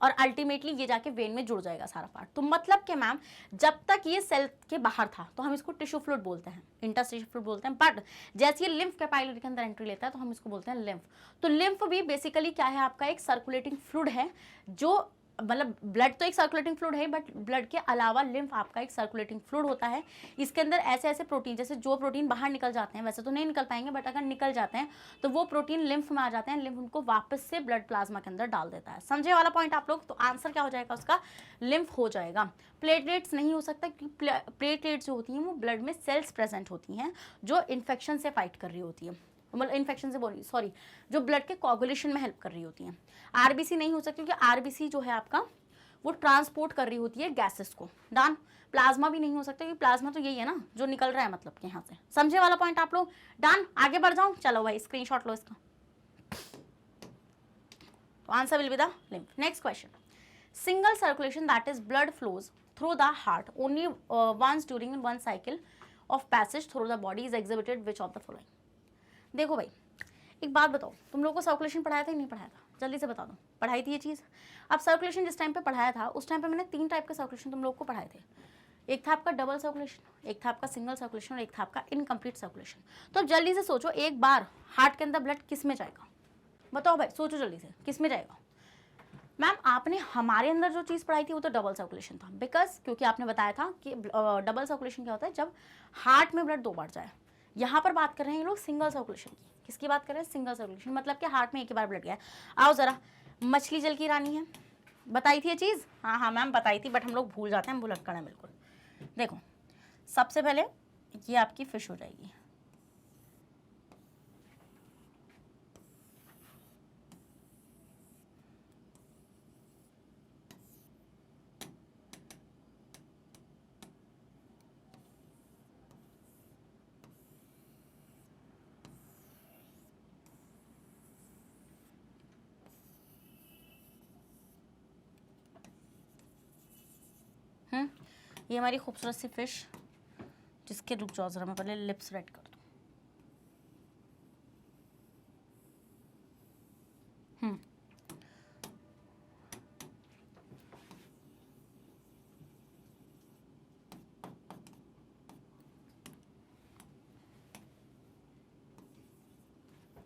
A: और अल्टीमेटली ये जाके वेन में जुड़ जाएगा सारा पार्ट। तो मतलब कि मैम जब तक ये सेल के बाहर था तो हम इसको टिश्यू फ्लूइड बोलते हैं, इंटरस्टिशियल फ्लूइड बोलते हैं, बट जैसे ये लिम्फ कैपाइलरी के अंदर एंट्री लेता है तो हम इसको बोलते हैं लिम्फ। तो लिम्फ भी बेसिकली क्या है, आपका एक सर्कुलेटिंग फ्लूइड है, जो मतलब ब्लड तो एक सर्कुलेटिंग फ्लूइड है, बट ब्लड के अलावा लिम्फ आपका एक सर्कुलेटिंग फ्लूइड होता है। इसके अंदर ऐसे ऐसे प्रोटीन, जैसे जो प्रोटीन बाहर निकल जाते हैं, वैसे तो नहीं निकल पाएंगे, बट अगर निकल जाते हैं तो वो प्रोटीन लिम्फ में आ जाते हैं, लिम्फ उनको वापस से ब्लड प्लाज्मा के अंदर डाल देता है। समझे वाला पॉइंट आप लोग। तो आंसर क्या हो जाएगा उसका, लिम्फ हो जाएगा। प्लेटलेट्स नहीं हो सकता क्योंकि प्लेटलेट्स जो होती हैं वो ब्लड में सेल्स प्रेजेंट होती हैं जो इन्फेक्शन से फाइट कर रही होती है, मतलब इन्फेक्शन से बोली सॉरी, जो ब्लड के कोगुलेशन में हेल्प कर रही होती हैं। आरबीसी नहीं हो सकती क्योंकि आरबीसी जो है आपका वो ट्रांसपोर्ट कर रही होती है गैसेस को। डन। प्लाज्मा भी नहीं हो सकता क्योंकि प्लाज्मा तो यही है ना जो निकल रहा है, मतलब कि यहाँ से। समझे वाला पॉइंट आप लोग। डन। आगे बढ़ जाऊँ, चलो भाई स्क्रीनशॉट लो इसका। तो answer will be the lymph. Next question, single circulation that is blood flows through the heart only once during one cycle of passage through the body is exhibited which of the following. देखो भाई एक बात बताओ, तुम लोगों को circulation पढ़ाया था या नहीं पढ़ाया था, जल्दी से बता दो। पढ़ाई थी ये चीज़। अब सर्कुलेशन जिस टाइम पे पढ़ाया था उस टाइम पे मैंने 3 टाइप के सर्कुलेशन तुम लोग को पढ़ाए थे। एक था आपका डबल सर्कुलेशन, एक था आपका सिंगल सर्कुलेशन, और एक था आपका इनकम्प्लीट सर्कुलेशन। तो अब जल्दी से सोचो, एक बार हार्ट के अंदर ब्लड किस में जाएगा, बताओ भाई, सोचो जल्दी से, किस में जाएगा। मैम आपने हमारे अंदर जो चीज़ पढ़ाई थी वो तो डबल सर्कुलेशन था, बिकॉज क्योंकि आपने बताया था कि डबल सर्कुलेशन क्या होता है, जब हार्ट में ब्लड 2 बार जाए। यहाँ पर बात कर रहे हैं ये लोग सिंगल सर्कुलेशन की। किसकी बात कर रहे हैं, सिंगल सर्कुलेशन, मतलब कि हार्ट में एक ही बार ब्लड गया। आओ ज़रा, मछली जल की रानी है, बताई थी ये चीज़। हाँ हाँ मैम बताई थी, बट हम लोग भूल जाते हैं, हम भुलक्कड़ हैं बिल्कुल। देखो सबसे पहले ये आपकी फिश हो जाएगी, ये हमारी खूबसूरत सी फिश, जिसके रुक जाओ जरा मैं पहले लिप्स रेड कर दूँ।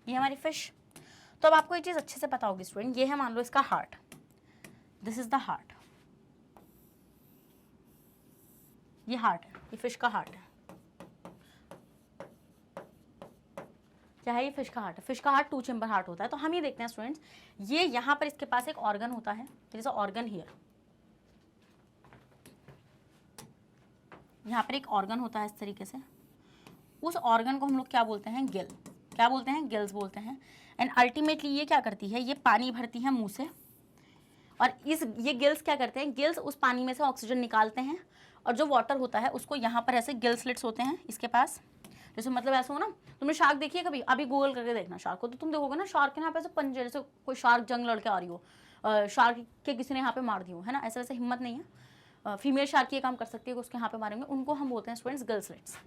A: ये हमारी फिश। तो अब आपको ये चीज़ अच्छे से पता होगी स्टूडेंट, ये है मान लो इसका heart, this is the heart, ये हार्ट है, ये फिश का हार्ट है। क्या है ये? फिश का हार्ट है। फिश का हार्ट 2 चेम्बर हार्ट होता है। तो हम ये देखते हैं स्टूडेंट्स, ये यहाँ पर इसके पास एक ऑर्गन होता है, जैसे ऑर्गन हियर, यहाँ पर एक ऑर्गन होता है इस तरीके से। उस ऑर्गन को हम लोग क्या बोलते हैं? गिल। क्या बोलते हैं? गिल्स बोलते हैं। एंड अल्टीमेटली ये क्या करती है? ये पानी भरती है मुंह से, और ये गिल्स क्या करते हैं? गिल्स उस पानी में से ऑक्सीजन निकालते हैं, और जो वाटर होता है उसको यहाँ पर ऐसे गिल स्लिट्स होते हैं इसके पास, जैसे मतलब ऐसा हो ना, तुमने शार्क देखी है कभी? अभी गूगल करके देखना शार्क को, तो तुम देखोगे ना शार्क के यहाँ पे ऐसे पंजे, जैसे कोई शार्क जंग लड़के आ रही हो, शार्क के किसी ने यहाँ पे मार दी हो, है ना, ऐसे वैसे हिम्मत नहीं है। फीमेल शार्क ये काम कर सकती है कि उसके यहाँ पे मारेंगे, उनको हम बोलते हैं स्टूडेंट्स गिल स्लिट्स।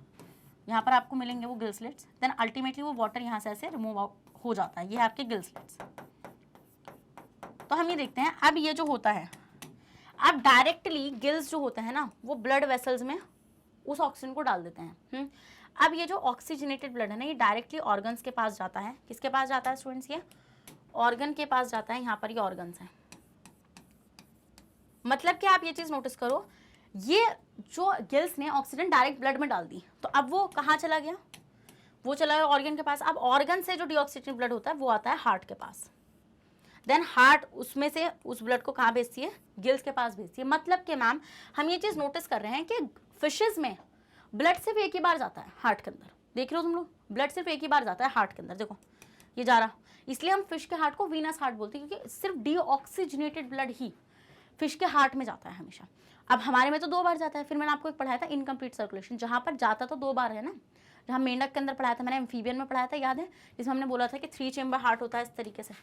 A: यहाँ पर आपको मिलेंगे वो गिल स्लिट्स। देन अल्टीमेटली वो वाटर यहाँ से ऐसे रिमूव हो जाता है, ये है आपके गिल स्लिट्स। तो हम ये देखते हैं, अब ये जो होता है, अब डायरेक्टली गिल्स जो होते हैं ना, वो ब्लड वेसल्स में उस ऑक्सीजन को डाल देते हैं। अब ये जो ऑक्सीजनेटेड ब्लड है ना, ये डायरेक्टली ऑर्गन्स के पास जाता है। किसके पास जाता है स्टूडेंट्स? ये ऑर्गन के पास जाता है। यहाँ पर ये ऑर्गन्स हैं। मतलब कि आप ये चीज़ नोटिस करो, ये जो गिल्स ने ऑक्सीजन डायरेक्ट ब्लड में डाल दी, तो अब वो कहाँ चला गया? वो चला गया ऑर्गन के पास। अब ऑर्गन से जो डीऑक्सीजनेटेड ब्लड होता है वो आता है हार्ट के पास। देन हार्ट उसमें से उस ब्लड को कहाँ भेजती है? गिल्स के पास भेजती है। मतलब कि मैम हम ये चीज़ नोटिस कर रहे हैं कि फिशेज में ब्लड सिर्फ एक ही बार जाता है हार्ट के अंदर। देख रहे हो तुम लोग, ब्लड सिर्फ एक ही बार जाता है हार्ट के अंदर। देखो ये जा रहा, इसलिए हम फिश के हार्ट को वीनस हार्ट बोलते हैं, क्योंकि सिर्फ डीऑक्सीजनेटेड ब्लड ही फिश के हार्ट में जाता है हमेशा। अब हमारे में तो 2 बार जाता है। फिर मैंने आपको एक पढ़ाया था इनकम्प्लीट सर्कुलेशन, जहाँ पर जाता तो 2 बार है ना, जहाँ मेंढक के अंदर पढ़ाया था मैंने, एम्फीबियन में पढ़ाया था, याद है? जिसमें हमने बोला था कि 3 चेम्बर हार्ट होता है इस तरीके से,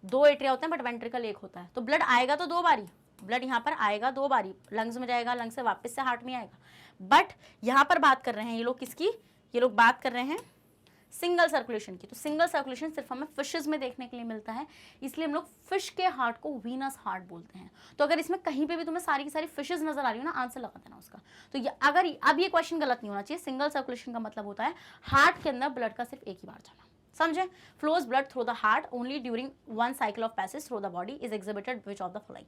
A: 2 एट्रिया होते हैं बट वेंट्रिकल एक होता है। तो ब्लड आएगा तो 2 बारी, ब्लड यहाँ पर आएगा 2 बारी, लंग्स में जाएगा, लंग्स से वापस से हार्ट में आएगा। बट यहाँ पर बात कर रहे हैं ये लोग किसकी? ये लोग बात कर रहे हैं सिंगल सर्कुलेशन की। तो सिंगल सर्कुलेशन सिर्फ हमें फिशेज में देखने के लिए मिलता है, इसलिए हम लोग फिश के हार्ट को वीनस हार्ट बोलते हैं। तो अगर इसमें कहीं पे भी तुम्हें सारी की सारी फिशेज नजर आ रही हो ना, आंसर लगा देना उसका। तो ये अगर अब ये क्वेश्चन गलत नहीं होना चाहिए। सिंगल सर्कुलेशन का मतलब होता है हार्ट के अंदर ब्लड का सिर्फ एक ही बार जाना। समझे? Flows blood through the heart only during 1 cycle of passage through the body is exhibited which of the following.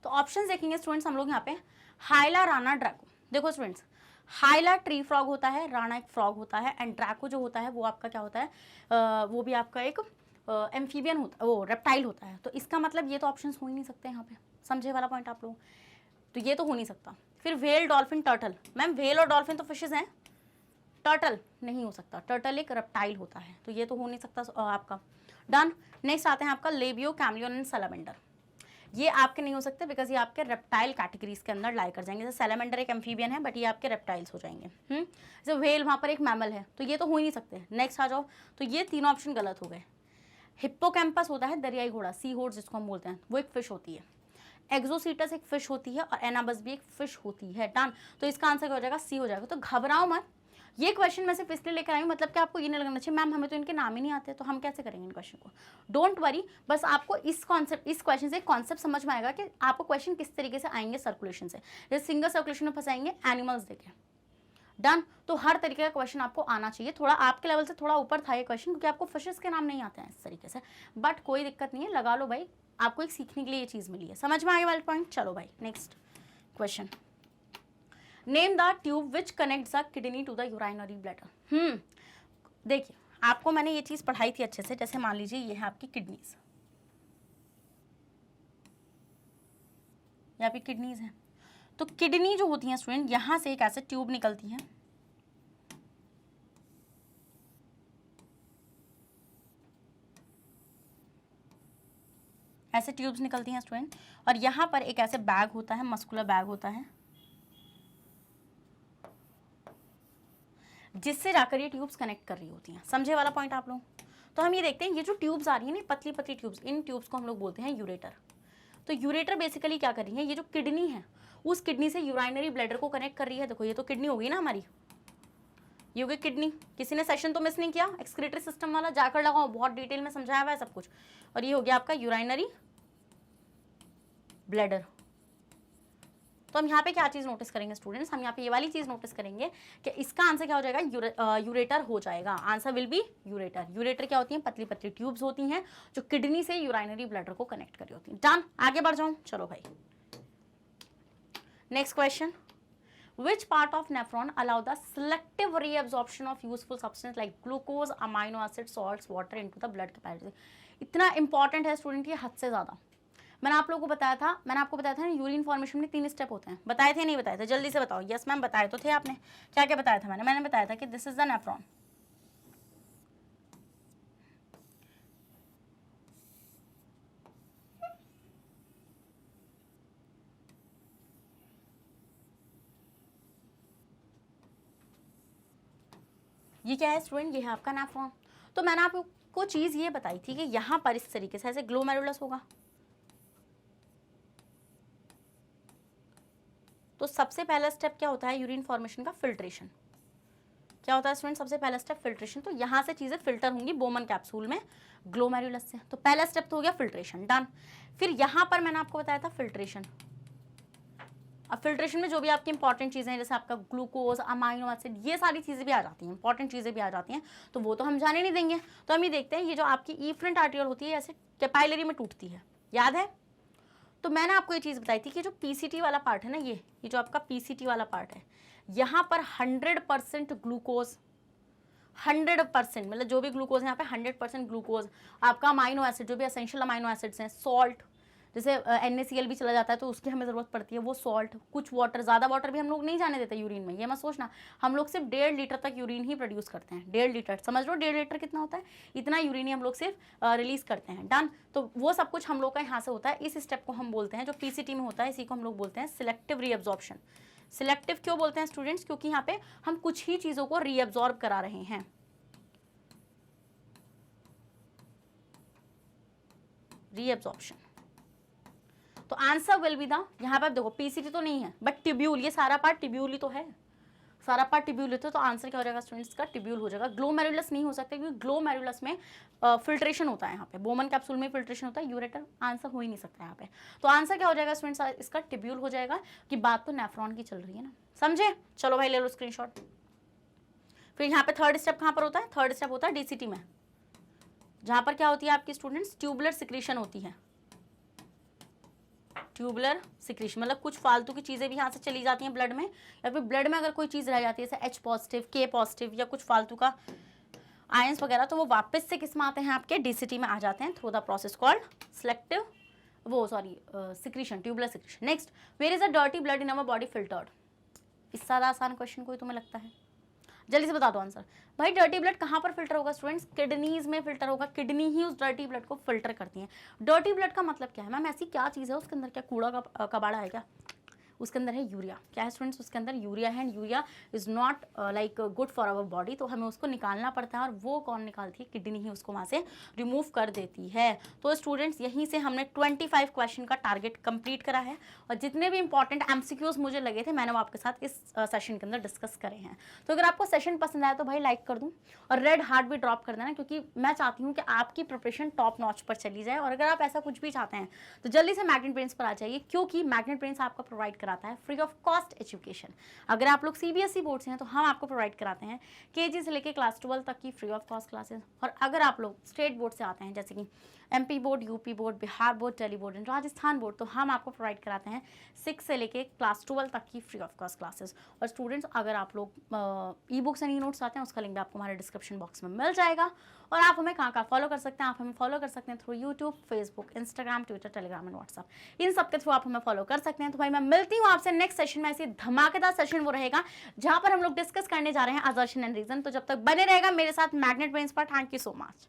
A: तो ऑप्शन देखेंगे स्टूडेंट्स हम लोग यहाँ पे, हाइला, राणा, ड्रैको। देखो स्टूडेंट्स, हाइला ट्री फ्रॉग होता है, राणा एक फ्रॉग होता है, एंड ड्रैको जो होता है वो आपका क्या होता है? वो भी आपका एक एम्फीबियन होता है, वो रेप्टाइल होता है। तो इसका मतलब ये तो ऑप्शंस हो ही नहीं सकते यहाँ पे। समझे वाला पॉइंट आप लोग? तो ये तो हो नहीं सकता। फिर well, dolphin, turtle. Ma'am well और डॉल्फिन तो फिशेज हैं, टर्टल नहीं हो सकता, टर्टल एक रेप्टाइल होता है, तो ये तो हो नहीं सकता आपका। डन। नेक्स्ट आते हैं आपका लेबियो, कैमलियन एंड सैलामेंडर। ये आपके नहीं हो सकते बिकॉज ये आपके रेप्टाइल कैटेगरीज के अंदर लाई कर जाएंगे। जैसे सैलामेंडर एक एम्फीबियन है बट ये आपके रेप्टाइल्स हो जाएंगे। जैसे व्हेल वहाँ पर एक मैमल है, तो ये तो हो ही नहीं सकते। नेक्स्ट आ जाओ, तो ये तीनों ऑप्शन गलत हो गए। हिप्पोकैम्पस होता है दरियाई घोड़ा, सी हॉर्स जिसको हम बोलते हैं, वो एक फिश होती है। एक्सोसीटस एक फिश होती है, और एनाबस भी एक फिश होती है। डन। तो इसका आंसर क्या हो जाएगा? सी हो जाएगा। तो घबराओ मत, ये क्वेश्चन मैं सिर्फ इसलिए लेकर आई हूँ, मतलब कि आपको ये नहीं लगना चाहिए मैम हमें तो इनके नाम ही नहीं आते तो हम कैसे करेंगे इन क्वेश्चन को। डोंट वरी, बस आपको इस क्वेश्चन से एक कॉन्सेप्ट समझ में आएगा कि आपको क्वेश्चन किस तरीके से आएंगे सर्कुलेशन से। जैसे सिंगल सर्कुलेशन में फंसाएंगे एनिमल्स देखे। डन। तो हर तरीके का क्वेश्चन आपको आना चाहिए। थोड़ा आपके लेवल से थोड़ा ऊपर था ये क्वेश्चन, क्योंकि आपको फिशेस के नाम नहीं आते हैं इस तरीके से, बट कोई दिक्कत नहीं है, लगा लो भाई, आपको एक सीखने के लिए ये चीज़ मिली है। समझ में आए वाले पॉइंट? चलो भाई next question. Name the tube which connects the kidney to the urinary bladder. देखिए आपको मैंने ये चीज़ पढ़ाई थी अच्छे से। जैसे मान लीजिए ये है आपकी किडनीज, यहाँ पे किडनीज हैं। तो किडनी जो होती है स्टूडेंट, यहाँ से एक ऐसे ट्यूब निकलती है, ऐसे ट्यूब्स निकलती हैं स्टूडेंट, और यहाँ पर एक ऐसे बैग होता है, मस्कुलर बैग होता है, जिससे जाकर ये ट्यूब्स कनेक्ट कर रही होती हैं। समझे वाला पॉइंट आप लोग? तो हम ये देखते हैं, ये जो ट्यूब्स आ रही है ना, पतली पतली ट्यूब्स, इन ट्यूब्स को हम लोग बोलते हैं यूरेटर। तो यूरेटर बेसिकली क्या कर रही है, ये जो किडनी है उस किडनी से यूराइनरी ब्लैडर को कनेक्ट कर रही है। देखो ये तो किडनी होगी ना हमारी, ये होगी किडनी। किसी ने सेशन तो मिस नहीं किया एक्सक्रीटरी सिस्टम वाला, जाकर लगाओ, बहुत डिटेल में समझाया हुआ है सब कुछ। और ये हो गया आपका यूराइनरी ब्लैडर। तो हम यहाँ पे क्या चीज़ नोटिस करेंगे स्टूडेंट्स, हम यहाँ पे ये वाली चीज़ नोटिस करेंगे कि इसका आंसर क्या हो जाएगा, यूरेटर हो जाएगा। Answer will B ureter. Ureter क्या होती है, पतली पतली ट्यूब्स होती हैं जो किडनी से यूराइनरी ब्लैडर को कनेक्ट करी होती हैं। डन, आगे बढ़ जाऊँ, चलो भाई next question. Which part of nephron allow the selective reabsorption of useful substance like glucose, amino acid, salts, water into the blood capillary? इतना इंपॉर्टेंट है स्टूडेंट, ये हद से ज़्यादा। मैंने आप लोगों को बताया था, ना यूरिन फॉर्मेशन में 3 स्टेप होते हैं। बताए थे नहीं बताए थे, जल्दी से बताओ। यस मैम बताए तो थे आपने। क्या क्या बताया था मैंने बताया था कि दिस इज द नेफ्रॉन, ये क्या है स्टूडेंट, ये है आपका नेफ्रॉन। तो मैंने आपको चीज़ ये बताई थी कि यहाँ पर इस तरीके से ऐसे ग्लोमेरुलस होगा। तो सबसे पहला स्टेप क्या होता है यूरिन फॉर्मेशन का, फिल्ट्रेशन। क्या होता है स्टूडेंट, सबसे पहला स्टेप फिल्ट्रेशन। तो यहाँ से चीज़ें फिल्टर होंगी बोमन कैप्सूल में ग्लोमेरुलस से। तो पहला स्टेप तो हो गया फिल्ट्रेशन, डन। फिर यहाँ पर मैंने आपको बताया था फिल्ट्रेशन। अब फिल्ट्रेशन में जो भी आपकी इंपॉर्टेंट चीज़ें हैं, जैसे आपका ग्लूकोज, अमाइनो एसिड, ये सारी चीज़ें भी आ जाती हैं, इंपॉर्टेंट चीज़ें भी आ जाती हैं। तो वो तो हम जाने नहीं देंगे। तो हम ये देखते हैं, ये जो आपकी इफरेंट आर्टियोल होती है ऐसे कैपिलरी में टूटती है, याद है। तो मैंने आपको ये चीज़ बताई थी कि जो पीसीटी वाला पार्ट है ना, ये जो आपका पीसीटी वाला पार्ट है, यहाँ पर 100% ग्लूकोज, 100% मतलब जो भी ग्लूकोज है यहाँ पे 100% ग्लूकोज, आपका अमाइनो एसिड जो भी एसेंशियल अमाइनो एसिड्स हैं, सॉल्ट, जैसे NaCl भी चला जाता है तो उसकी हमें ज़रूरत पड़ती है, वो सॉल्ट, कुछ वाटर, ज़्यादा वाटर भी हम लोग नहीं जाने देते यूरिन में। ये मत सोचना हम लोग सिर्फ 1.5 लीटर तक यूरिन ही प्रोड्यूस करते हैं। 1.5 लीटर समझ लो, 1.5 लीटर कितना होता है, इतना यूरिन ही हम लोग सिर्फ रिलीज करते हैं। डन। तो वो सब कुछ हम लोग का यहाँ से होता है। इस स्टेप को हम बोलते हैं, जो पीसीटी में होता है, इसी को हम लोग बोलते हैं सिलेक्टिव रीअब्जॉर्प्शन। सिलेक्टिव क्यों बोलते हैं स्टूडेंट्स, क्योंकि यहाँ पे हम कुछ ही चीज़ों को रीअब्जॉर्ब करा रहे हैं। रीअब्जॉर्प्शन। तो आंसर विल बी द, यहाँ पर देखो पीसीटी तो नहीं है बट ट्यूब्यूल, ये सारा पार्ट ट्यूब्यूल ही तो है, सारा पार्ट ट्यूब्यूल है। तो आंसर क्या हो जाएगा स्टूडेंट्स का, ट्यूब्यूल हो जाएगा। ग्लोमेरुलस नहीं हो सकता क्योंकि ग्लोमेरुलस में फिल्ट्रेशन होता है, यहाँ पे बोमन कैप्सूल में फिल्ट्रेशन होता है, यूरेटर आंसर हो ही नहीं सकता यहाँ पे। तो आंसर क्या हो जाएगा स्टूडेंट्स, इसका ट्यूब्यूल हो जाएगा। कि बात तो नेफ्रॉन की चल रही है ना, समझे। चलो भाई ले लो स्क्रीनशॉट। फिर यहाँ पे थर्ड स्टेप कहाँ पर होता है, थर्ड स्टेप होता है डीसीटी में, जहाँ पर क्या होती है आपकी स्टूडेंट्स, ट्यूबुलर सिक्रीशन होती है। ट्यूबुलर सिक्रीशन मतलब कुछ फालतू की चीज़ें भी यहाँ से चली जाती हैं ब्लड में, या फिर ब्लड में अगर कोई चीज़ रह जाती है जैसे H पॉजिटिव, K पॉजिटिव या कुछ फालतू का आयंस वगैरह, तो वो वापस से किस में आते हैं, आपके डीसीटी में आ जाते हैं through the process called selective secretion, tubular secretion. Next, where is a dirty blood in our body filtered. इससे ज़्यादा आसान क्वेश्चन कोई तुम्हें लगता है, जल्दी से बता दो आंसर। भाई डर्टी ब्लड कहाँ पर फिल्टर होगा स्टूडेंट्स, किडनीज में फिल्टर होगा। किडनी ही उस डर्टी ब्लड को फिल्टर करती है। डर्टी ब्लड का मतलब क्या है मैम, ऐसी क्या चीज़ है उसके अंदर, क्या कूड़ा का कबाड़ा है क्या, उसके अंदर है यूरिया। क्या है स्टूडेंट्स, उसके अंदर यूरिया है, and urea is not like good for our body. तो हमें उसको निकालना पड़ता है, और वो कौन निकालती है, किडनी ही उसको वहाँ से रिमूव कर देती है। तो स्टूडेंट्स यहीं से हमने 25 क्वेश्चन का टारगेट कंप्लीट करा है, और जितने भी इंपॉर्टेंट MCQs मुझे लगे थे मैंने वो आपके साथ इस सेशन के अंदर डिस्कस करे हैं। तो अगर आपको सेशन पसंद आया तो भाई लाइक कर दूँ, और रेड हार्ट भी ड्रॉप कर देना, क्योंकि मैं चाहती हूँ कि आपकी प्रिपरेशन टॉप नॉच पर चली जाए। और अगर आप ऐसा कुछ भी चाहते हैं तो जल्दी से मैग्नेट ब्रेन्स पर आ जाइए, क्योंकि मैग्नेट ब्रेन्स आपको प्रोवाइड कराता है फ्री ऑफ कॉस्ट एजुकेशन। अगर आप लोग CBSE बोर्ड से हैं तो हम आपको प्रोवाइड कराते हैं KG से लेकर क्लास 12 तक की फ्री ऑफ कॉस्ट क्लासेस। और अगर आप लोग स्टेट बोर्ड से आते हैं जैसे कि MP board, UP board, Bihar board, Delhi board and Rajasthan board, तो हम आपको प्रोवाइड कराते हैं 6 से लेके क्लास 12 तक की फ्री ऑफ कॉस्ट क्लासेस। और स्टूडेंट्स अगर आप लोग ई-बुक्स एंड ई-नोट्स चाहते हैं, उसका लिंक भी आपको हमारे डिस्क्रिप्शन बॉक्स में मिल जाएगा। और आप हमें कहाँ फॉलो कर सकते हैं, आप हमें फॉलो कर सकते हैं through YouTube, Facebook, Instagram, Twitter, Telegram and WhatsApp, इन सब के थ्रू आप हमें फॉलो कर सकते हैं। तो भाई मैं मिलती हूँ आपसे नेक्स्ट सेशन में। ऐसी धमाकेदार सेशन वो रहेगा जहाँ पर हम लोग डिस्कस करने जा रहे हैं असर्शन एंड रीजन। तो जब तक बने रहेगा मेरे साथ मैग्नेट ब्रेन्स पर। Thank you so much.